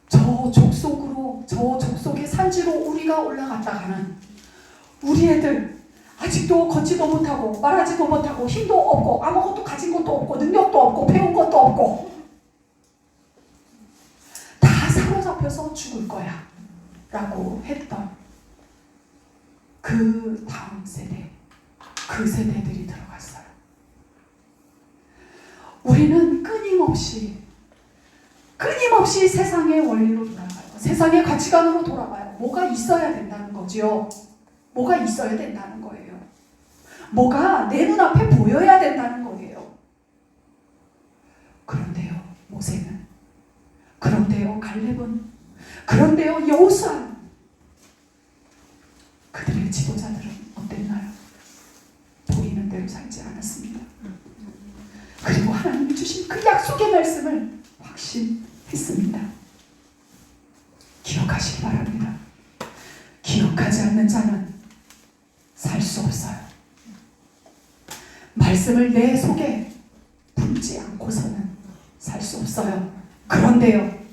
A: 저 족속의 산지로 우리가 올라갔다가는 우리 애들 아직도 걷지도 못하고 말하지도 못하고 힘도 없고 아무것도 가진 것도 없고 능력도 없고 배운 것도 없고 다 사로잡혀서 죽을 거야 라고 했던 그 다음 세대, 그 세대들이 들어갔어요. 우리는 끊임없이 세상의 원리로 돌아가요. 세상의 가치관으로 돌아가요. 뭐가 있어야 된다는 거지요. 뭐가 있어야 된다는 거예요. 뭐가 내 눈앞에 보여야 된다는 거예요. 그런데요, 모세는, 그런데요, 갈렙은, 그런데요, 여호수아는, 그들의 지도자들은 어땠나요? 보이는 대로 살지 않았습니다. 그리고 하나님이 주신 그 약속의 말씀을 확신했습니다. 기억하시기 바랍니다. 기억하지 않는 자는 살 수 없어요. 말씀을 내 속에 품지 않고서는 살 수 없어요. 그런데요,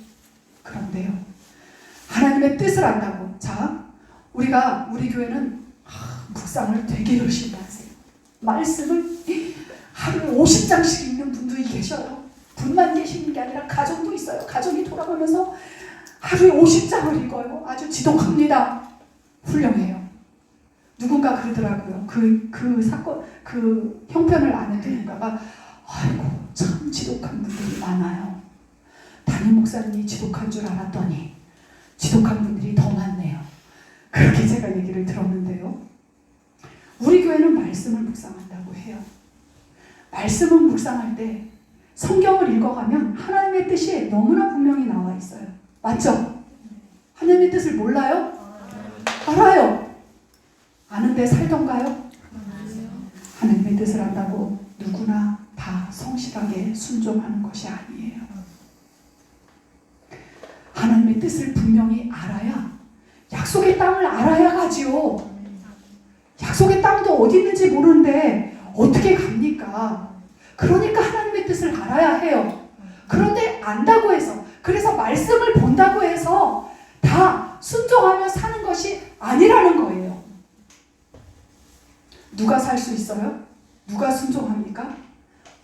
A: 하나님의 뜻을 안다고. 자, 우리 교회는 묵상을 되게 열심히 하세요. 말씀을 하루에 50장씩 읽는 분들이 계셔요. 분만 계시는 게 아니라 가정도 있어요. 가정이 돌아가면서 하루에 50장을 읽어요. 아주 지독합니다. 훌륭해요. 누군가 그러더라고요. 그 사건, 그 형편을 아는 누군가가 아이고 참 지독한 분들이 많아요. 담임 목사님이 지독한 줄 알았더니 지독한 분들이 더 많네요. 그렇게 제가 얘기를 들었는데요. 우리 교회는 말씀을 묵상한다고 해요. 말씀을 묵상할 때 성경을 읽어가면 하나님의 뜻이 너무나 분명히 나와 있어요. 맞죠? 하나님의 뜻을 몰라요? 알아요. 아는데 살던가요? 하나님의 뜻을 안다고 누구나 다 성실하게 순종하는 것이 아니에요. 하나님의 뜻을 분명히 알아야, 약속의 땅을 알아야 가지요. 약속의 땅도 어디 있는지 모르는데 어떻게 갑니까? 그러니까 하나님의 뜻을 알아야 해요. 그런데 안다고 해서, 그래서 말씀을 본다고 해서 다 순종하며 사는 것이 아니라는 거예요. 누가 살 수 있어요? 누가 순종합니까?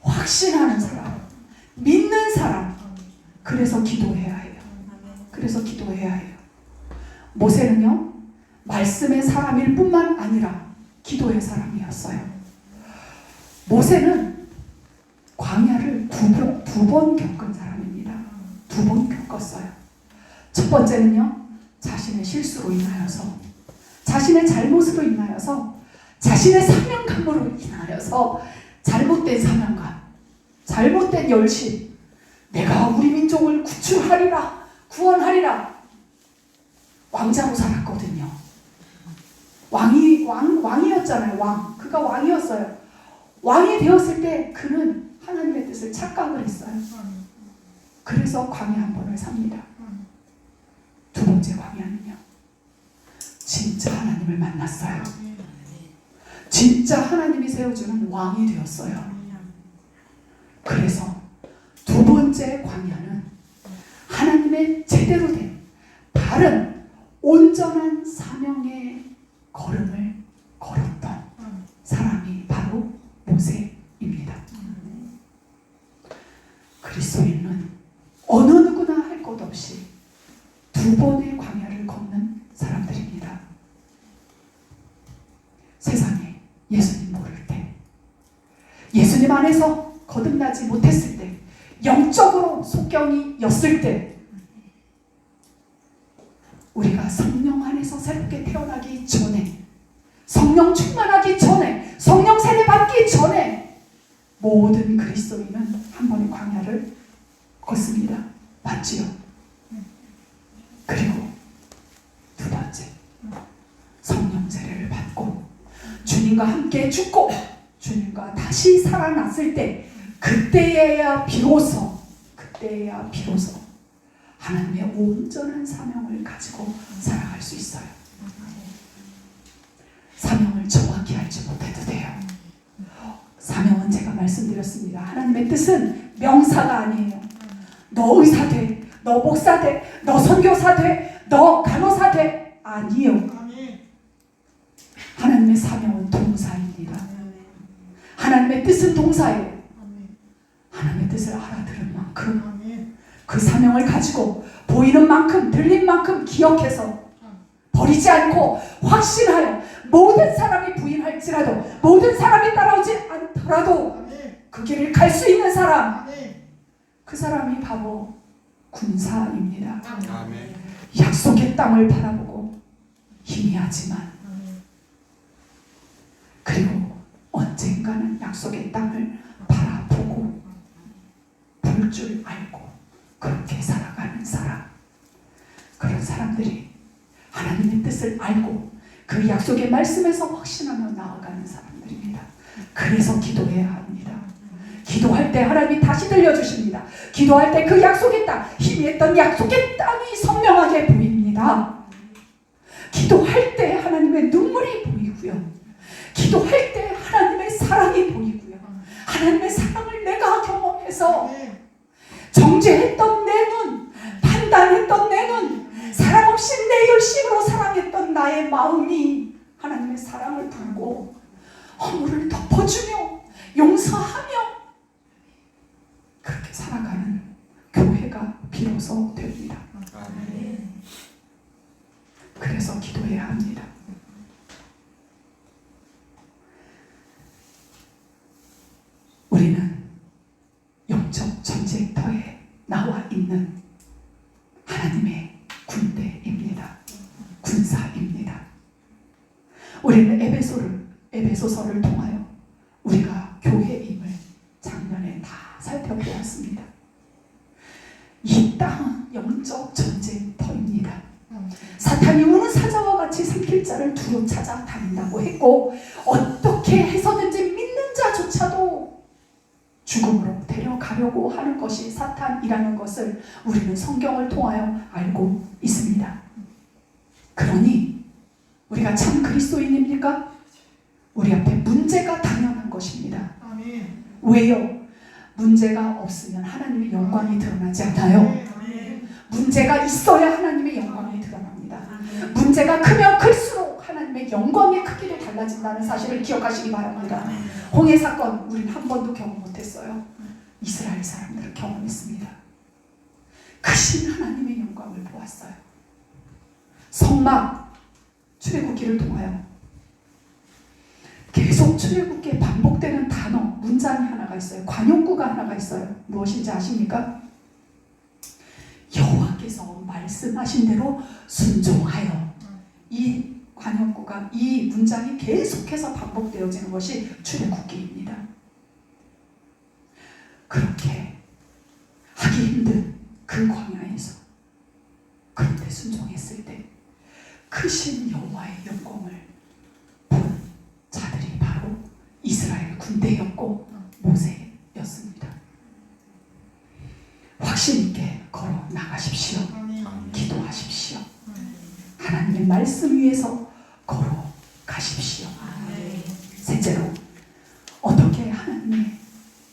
A: 확신하는 사람, 믿는 사람. 그래서 기도해야 해요. 그래서 기도해야 해요. 모세는요, 말씀의 사람일 뿐만 아니라 기도의 사람이었어요. 모세는 광야를 두 번 겪은 사람입니다. 2번 겪었어요. 첫 번째는요, 자신의 실수로 인하여서, 자신의 잘못으로 인하여서, 자신의 사명감으로 인하여서 잘못된 사명감, 잘못된 열심, 내가 우리 민족을 구출하리라, 구원하리라, 왕자로 살았거든요. 왕이었잖아요. 그가 왕이었어요. 왕이 되었을 때 그는 하나님의 뜻을 착각을 했어요. 그래서 광야 한 번을 삽니다. 두 번째 광야는요, 진짜 하나님을 만났어요. 진짜 하나님이 세워주는 왕이 되었어요. 그래서 두 번째 광야는 하나님의 제대로 된 바른 온전한 사명의 걸음을 걸었던 사람이 바로 모세입니다. 예수님 안에서 거듭나지 못했을 때, 영적으로 속경이었을 때, 우리가 성령 안에서 새롭게 태어나기 전에, 성령 충만하기 전에, 성령 세례 받기 전에 모든 그리스도인은 한 번의 광야를 걷습니다. 맞지요? 그리고 두 번째, 성령 세례를 받고 주님과 함께 죽고 주님과 다시 살아났을 때, 그때야 비로소 하나님의 온전한 사명을 가지고 살아갈 수 있어요. 사명을 정확히 알지 못해도 돼요. 사명은 제가 말씀드렸습니다. 하나님의 뜻은 명사가 아니에요. 너 의사 돼, 너 목사 돼, 너 선교사 돼, 너 간호사 돼, 아니요. 하나님의 사명은 동사입니다. 하나님의 뜻은 동사예요. 하나님의 뜻을 알아들은 만큼, 그 사명을 가지고 보이는 만큼, 들린 만큼 기억해서 버리지 않고 확신하여, 모든 사람이 부인할지라도, 모든 사람이 따라오지 않더라도 그 길을 갈 수 있는 사람, 그 사람이 바로 군사입니다.
B: 아멘.
A: 약속의 땅을 바라보고 희미하지만, 그리고 언젠가는 약속의 땅을 바라보고 볼 줄 알고 그렇게 살아가는 사람, 그런 사람들이 하나님의 뜻을 알고 그 약속의 말씀에서 확신하며 나아가는 사람들입니다. 그래서 기도해야 합니다. 기도할 때 하나님이 다시 들려주십니다. 기도할 때 그 약속의 땅, 희미했던 약속의 땅이 선명하게 보입니다. 기도할 때 하나님의 눈물이 보이고요. 기도할 때 하나님의 사랑이 보이고요. 하나님의 사랑을 내가 경험해서 정죄했던 내 눈, 판단했던 내 눈, 사랑 없이 내 열심으로 사랑했던 나의 마음이 하나님의 사랑을 부르고 허물을 덮어주며 용서하며 그렇게 살아가는 교회가 비로소 됩니다.
B: 아멘.
A: 그래서 기도해야 합니다. 우리는 영적 전쟁터에 나와 있는 하나님의 군대입니다. 군사입니다. 우리는 에베소서를 통하여 우리가 교회임을 작년에 다 살펴보았습니다. 이 땅은 영적 전쟁터입니다. 사탄이 우는 사자와 같이 삼킬 자를 두루 찾아다닌다고 했고, 어떻게 해서든지 믿는 자조차도 죽음으로 데려가려고 하는 것이 사탄이라는 것을 우리는 성경을 통하여 알고 있습니다. 그러니 우리가 참 그리스도인입니까? 우리 앞에 문제가 당연한 것입니다.
C: 아멘.
A: 왜요? 문제가 없으면 하나님의 영광이 드러나지 않아요. 문제가 있어야 하나님의 영광이 드러납니다. 문제가 크면 클수록 하나님의 영광의 크기도 달라진다는 사실을 기억하시기 바랍니다. 홍해 사건 우리는 한 번도 경험 못했어요. 이스라엘 사람들은 경험했습니다. 크신 하나님의 영광을 보았어요. 성막 출애굽기를 통하여 계속 출애굽기에 반복되는 단어, 문장이 하나가 있어요. 관용구가 하나가 있어요. 무엇인지 아십니까? 여호와께서 말씀하신 대로 순종하여. 이 관용구가, 이 문장이 계속해서 반복되어지는 것이 출애굽기입니다. 그렇게 하기 힘든 그 광야에서 그런데 순종했을 때 크신 여호와의 영광을 본 자들이 바로 이스라엘 군대였고 모세였습니다. 확신 있게 걸어 나가십시오. 기도하십시오. 하나님의 말씀 위에서 걸어 가십시오. 셋째로, 어떻게 하나님의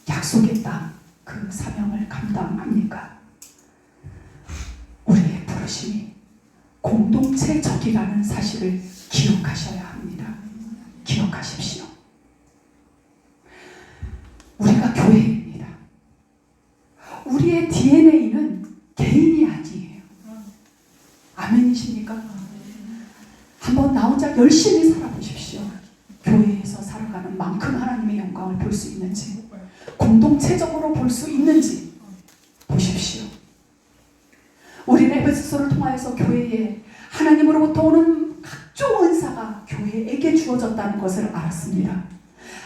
A: 약속의 땅, 그 사명을 감당합니까? 우리의 부르심이 공동체적이라는 사실을 기억하셔야 합니다. 기억하십시오. 우리가 교회입니다. 우리의 DNA는 개인이 아니에요. 아멘이십니까? 한번 나 혼자 열심히 살아보십시오. 교회에서 살아가는 만큼 하나님의 영광 영광을 볼 수 있는지, 공동체적으로 볼 수 있는지 보십시오. 우리는 에베소서를 통하여서 교회에 하나님으로부터 오는 각종 은사가 교회에게 주어졌다는 것을 알았습니다.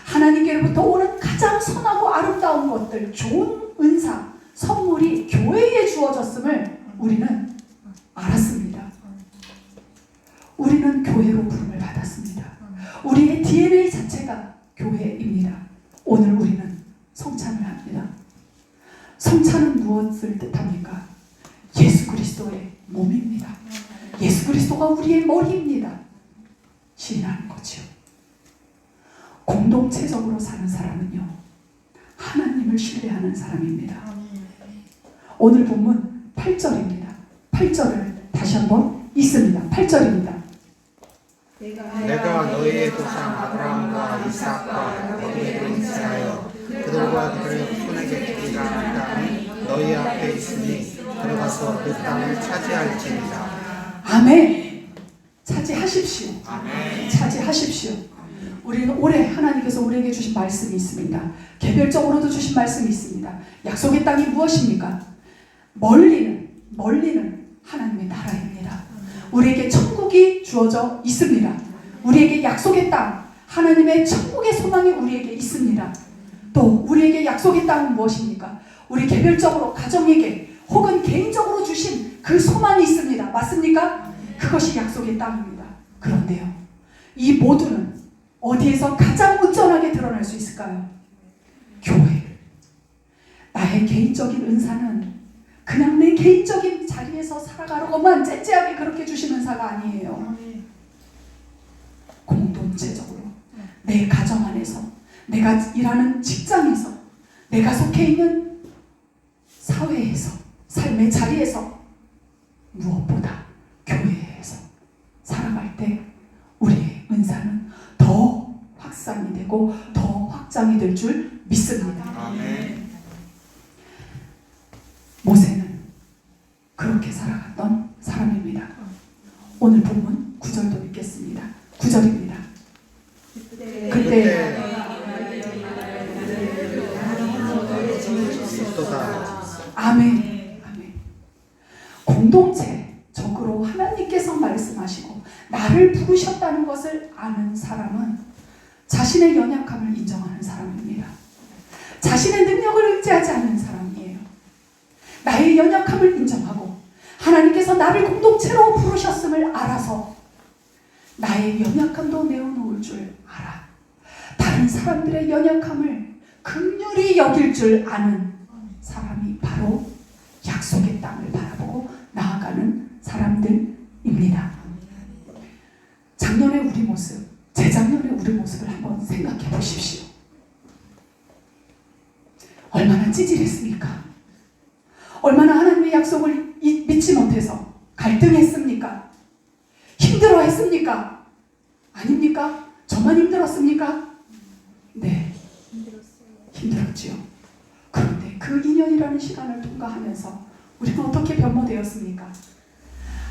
A: 하나님께로부터 오는 가장 선하고 아름다운 것들, 좋은 은사, 선물이 교회에 주어졌음을 우리는 알았습니다. 우리는 교회로 부름을 받았습니다. 우리의 DNA 자체가 교회입니다. 오늘 우리는 성찬을 합니다. 성찬은 무엇을 뜻합니까? 예수 그리스도의 몸입니다. 예수 그리스도가 우리의 머리입니다. 신뢰하는 거죠. 공동체적으로 사는 사람은요, 하나님을 신뢰하는 사람입니다. 오늘 본문 8절입니다. 8절을 다시 한번 읽습니다. 8절입니다.
B: 내가 너희의 조상 아브라함과 이삭과 야곱에게 맹세하여 그들과 그들의 후손에게 주리라 한 땅이 너희 앞에 있으니 들어가서 그 땅을 차지할지니라.
A: 아멘. 차지하십시오.
B: 아멘.
A: 차지하십시오. 우리는 올해 하나님께서 우리에게 주신 말씀이 있습니다. 개별적으로도 주신 말씀이 있습니다. 약속의 땅이 무엇입니까? 멀리는 하나님의 나라입니다. 우리에게 천국이 주어져 있습니다. 우리에게 약속의 땅, 하나님의 천국의 소망이 우리에게 있습니다. 또 우리에게 약속의 땅은 무엇입니까? 우리 개별적으로 가정에게 혹은 개인적으로 주신 그 소망이 있습니다. 맞습니까? 그것이 약속의 땅입니다. 그런데요, 이 모두는 어디에서 가장 온전하게 드러날 수 있을까요? 교회. 나의 개인적인 은사는 그냥 내 개인적인 자리에서 살아가려고만 째째하게 그렇게 주신 은사가 아니에요. 공동체적으로, 내 가정 안에서, 내가 일하는 직장에서, 내가 속해 있는 사회에서, 삶의 자리에서, 무엇보다 교회에서 살아갈 때 우리의 은사는 더 확산이 되고 더 확장이 될 줄 믿습니다.
B: 아멘.
A: 모세는 그렇게 살아갔던 사람입니다. 오늘 본문 9절도 읽겠습니다. 9절입니다. 그때 아멘. 아멘. 공동체적으로 하나님께서 말씀하시고 나를 부르셨다는 것을 아는 사람은 자신의 연약함을 인정하는 사람입니다. 자신의 능력을 의지하지 않는 사람이에요. 나의 연약함을 인정하고 하나님께서 나를 공동체로 부르셨음을 알아서 나의 연약함도 내어놓을 줄 알아. 다른 사람들의 연약함을 긍휼히 여길 줄 아는 사람이 바로 약속의 땅을 바라보고 나아가는 사람들입니다. 작년의 우리 모습, 재작년의 우리 모습을 한번 생각해 보십시오. 얼마나 찌질했습니까? 얼마나 하나님의 약속을 믿지 못해서 갈등했습니까? 힘들어했습니까? 아닙니까? 저만 힘들었습니까? 네, 힘들었지요. 그런데 그 2년이라는 시간을 통과하면서 우리는 어떻게 변모되었습니까?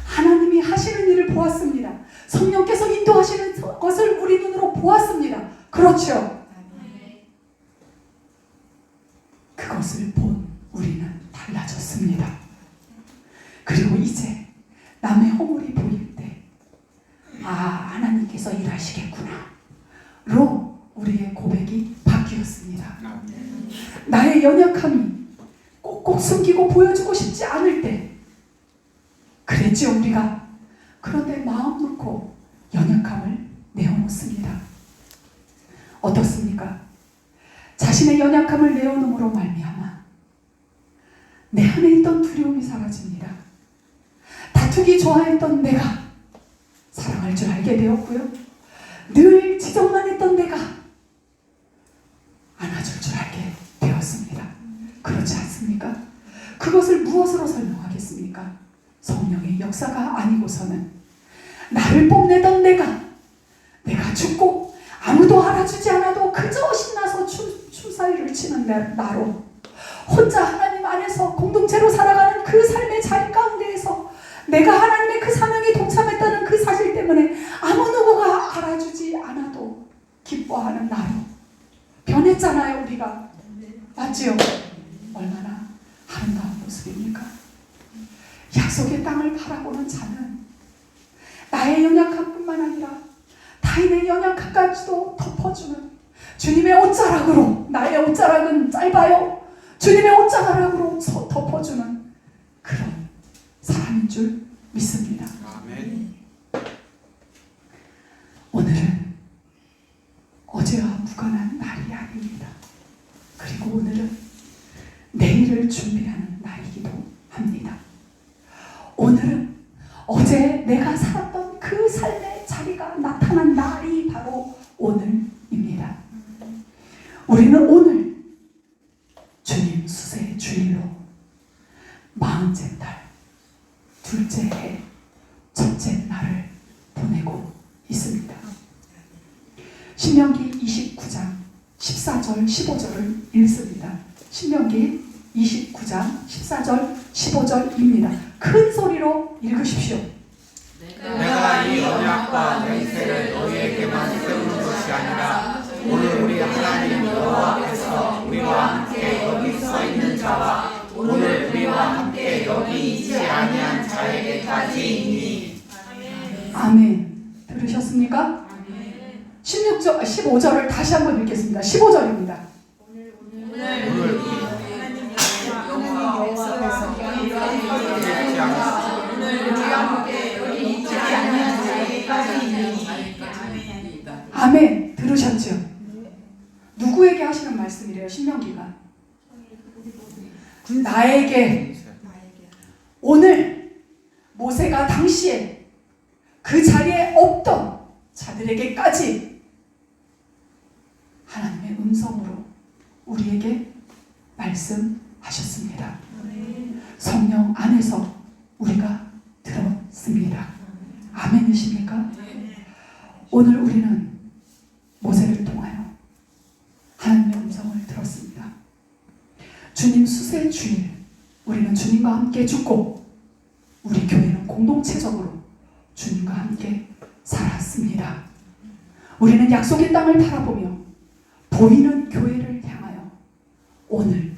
A: 하나님이 하시는 일을 보았습니다. 성령께서 인도하시는 것을 우리 눈으로 보았습니다. 그렇죠? 그것을 본 우리는 달라졌습니다. 그리고 이제 남의 허물이 보일 때 하나님께서 일하시겠구나 로 우리의 고백이 바뀌었습니다. 나의 연약함이 꼭꼭 숨기고 보여주고 싶지 않을 때 그랬죠 우리가. 그런데 마음 놓고 연약함을 내어놓습니다. 어떻습니까? 자신의 연약함을 내어놓음으로 말미암아 내 안에 있던 두려움이 사라집니다. 다투기 좋아했던 내가 사랑할 줄 알게 되었고요. 늘 지적만 했던 내가 안아줄 줄 알게 되었습니다. 그렇지 않습니까? 그것을 무엇으로 설명하겠습니까? 성령의 역사가 아니고서는 나를 뽐내던 내가 죽고 아무도 알아주지 않아도 그저 신나서 춤사위를 치는 나로 혼자 하나님 안에서 공동체로 살아가는 그 삶의 자리 가운데에서 내가 하나님의 그 사명에 동참했다는 그 사실 때문에 아무 누구가 알아주지 않아도 기뻐하는 나로 변했잖아요, 우리가. 맞지요? 얼마나 아름다운 모습입니까? 약속의 땅을 바라보는 자는 나의 연약함뿐만 아니라 타인의 연약함까지도 덮어주는 주님의 옷자락으로, 나의 옷자락은 짧아요. 주님의 옷자락으로 덮어주는 그런 사람인 줄 믿습니다.
B: 아멘.
A: 오늘은 어제와 무관한 날이 아닙니다. 그리고 오늘은 내일을 준비하는 날이기도 합니다. 오늘은 어제 내가 살았던 그 삶의 자리가 나타난 날이 바로 오늘입니다. 우리는 오늘 주님 수세 주일로 40째 달, 둘째 해, 첫째 날을 보내고 있습니다. 신명기 29장 14절 15절을 읽습니다. 신명기 29장 14절 15절입니다. 큰 소리로 읽으십시오.
B: 내가 이 언약과 맹세를 너희에게만 세우는 것이 아니라 오늘 우리 하나님 여호와 앞에서 우리와 함께 여기 서 있는 자와 오늘 우리와 함께 여기 있지 아니한 자에게까지이니.
A: 아멘. 들으셨습니까? 16절, 15절을 다시 한번 읽겠습니다. 15절입니다.
B: 오늘 우리 하나님 여호와께서 우리와 함께 있지 않으시고 오늘 우리와 함께 여기 있지 아니한 자에게까지이니.
A: 아멘. 들으셨죠? 누구에게 하시는 말씀이래요? 신명기가 나에게. 오늘 모세가 당시에 그 자리에 없던 자들에게까지 하나님의 음성으로 우리에게 말씀하셨습니다. 성령 안에서 우리가 들었습니다. 아멘이십니까? 오늘 우리는 모세를 통하여 하나님의 음성을 들었습니다. 주님 수세 주일, 우리는 주님과 함께 죽고 우리 교회는 공동체적으로 주님과 함께 살았습니다. 우리는 약속의 땅을 바라보며 보이는 교회를 향하여 오늘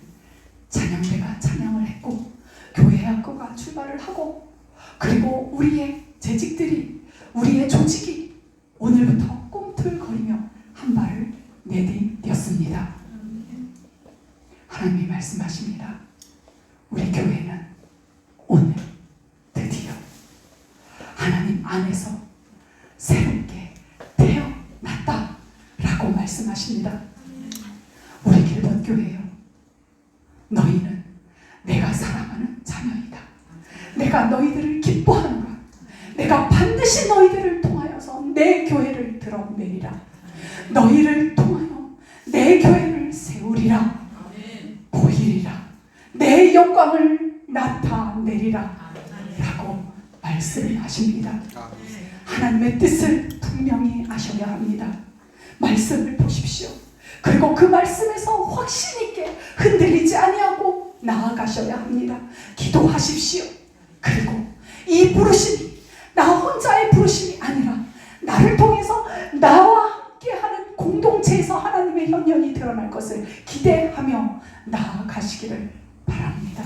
A: 찬양대가 찬양을 했고 교회 학교가 출발을 하고 그리고 우리의 재직들이, 우리의 조직이 오늘부터 꿈틀거리며 한 발을 내디뎠습니다. 하나님이 말씀하십니다. 우리 교회는 오늘 드디어 하나님 안에서 새롭게 태어났다 라고 말씀하십니다. 우리 길번 교회요, 너희는 내가 사랑하는 자녀이다. 내가 너희들을 기뻐하노라. 내가 반드시 너희들을 통하여서 내 교회를 드러내리라. 너희를 통하여 내 교회를 세우리라. 보이리라. 내 영광을 나타내리라 라고 말씀하십니다. 하나님의 뜻을 분명히 아셔야 합니다. 말씀을 보십시오. 그리고 그 말씀에서 확신 있게 흔들리지 아니하고 나아가셔야 합니다. 기도하십시오. 그리고 이 부르심이 나 혼자의 부르심이 아니라 나를 통해서 나와 함께하는 공동체에서 하나님의 현현이 드러날 것을 기대하며 나아가시기를 바랍니다.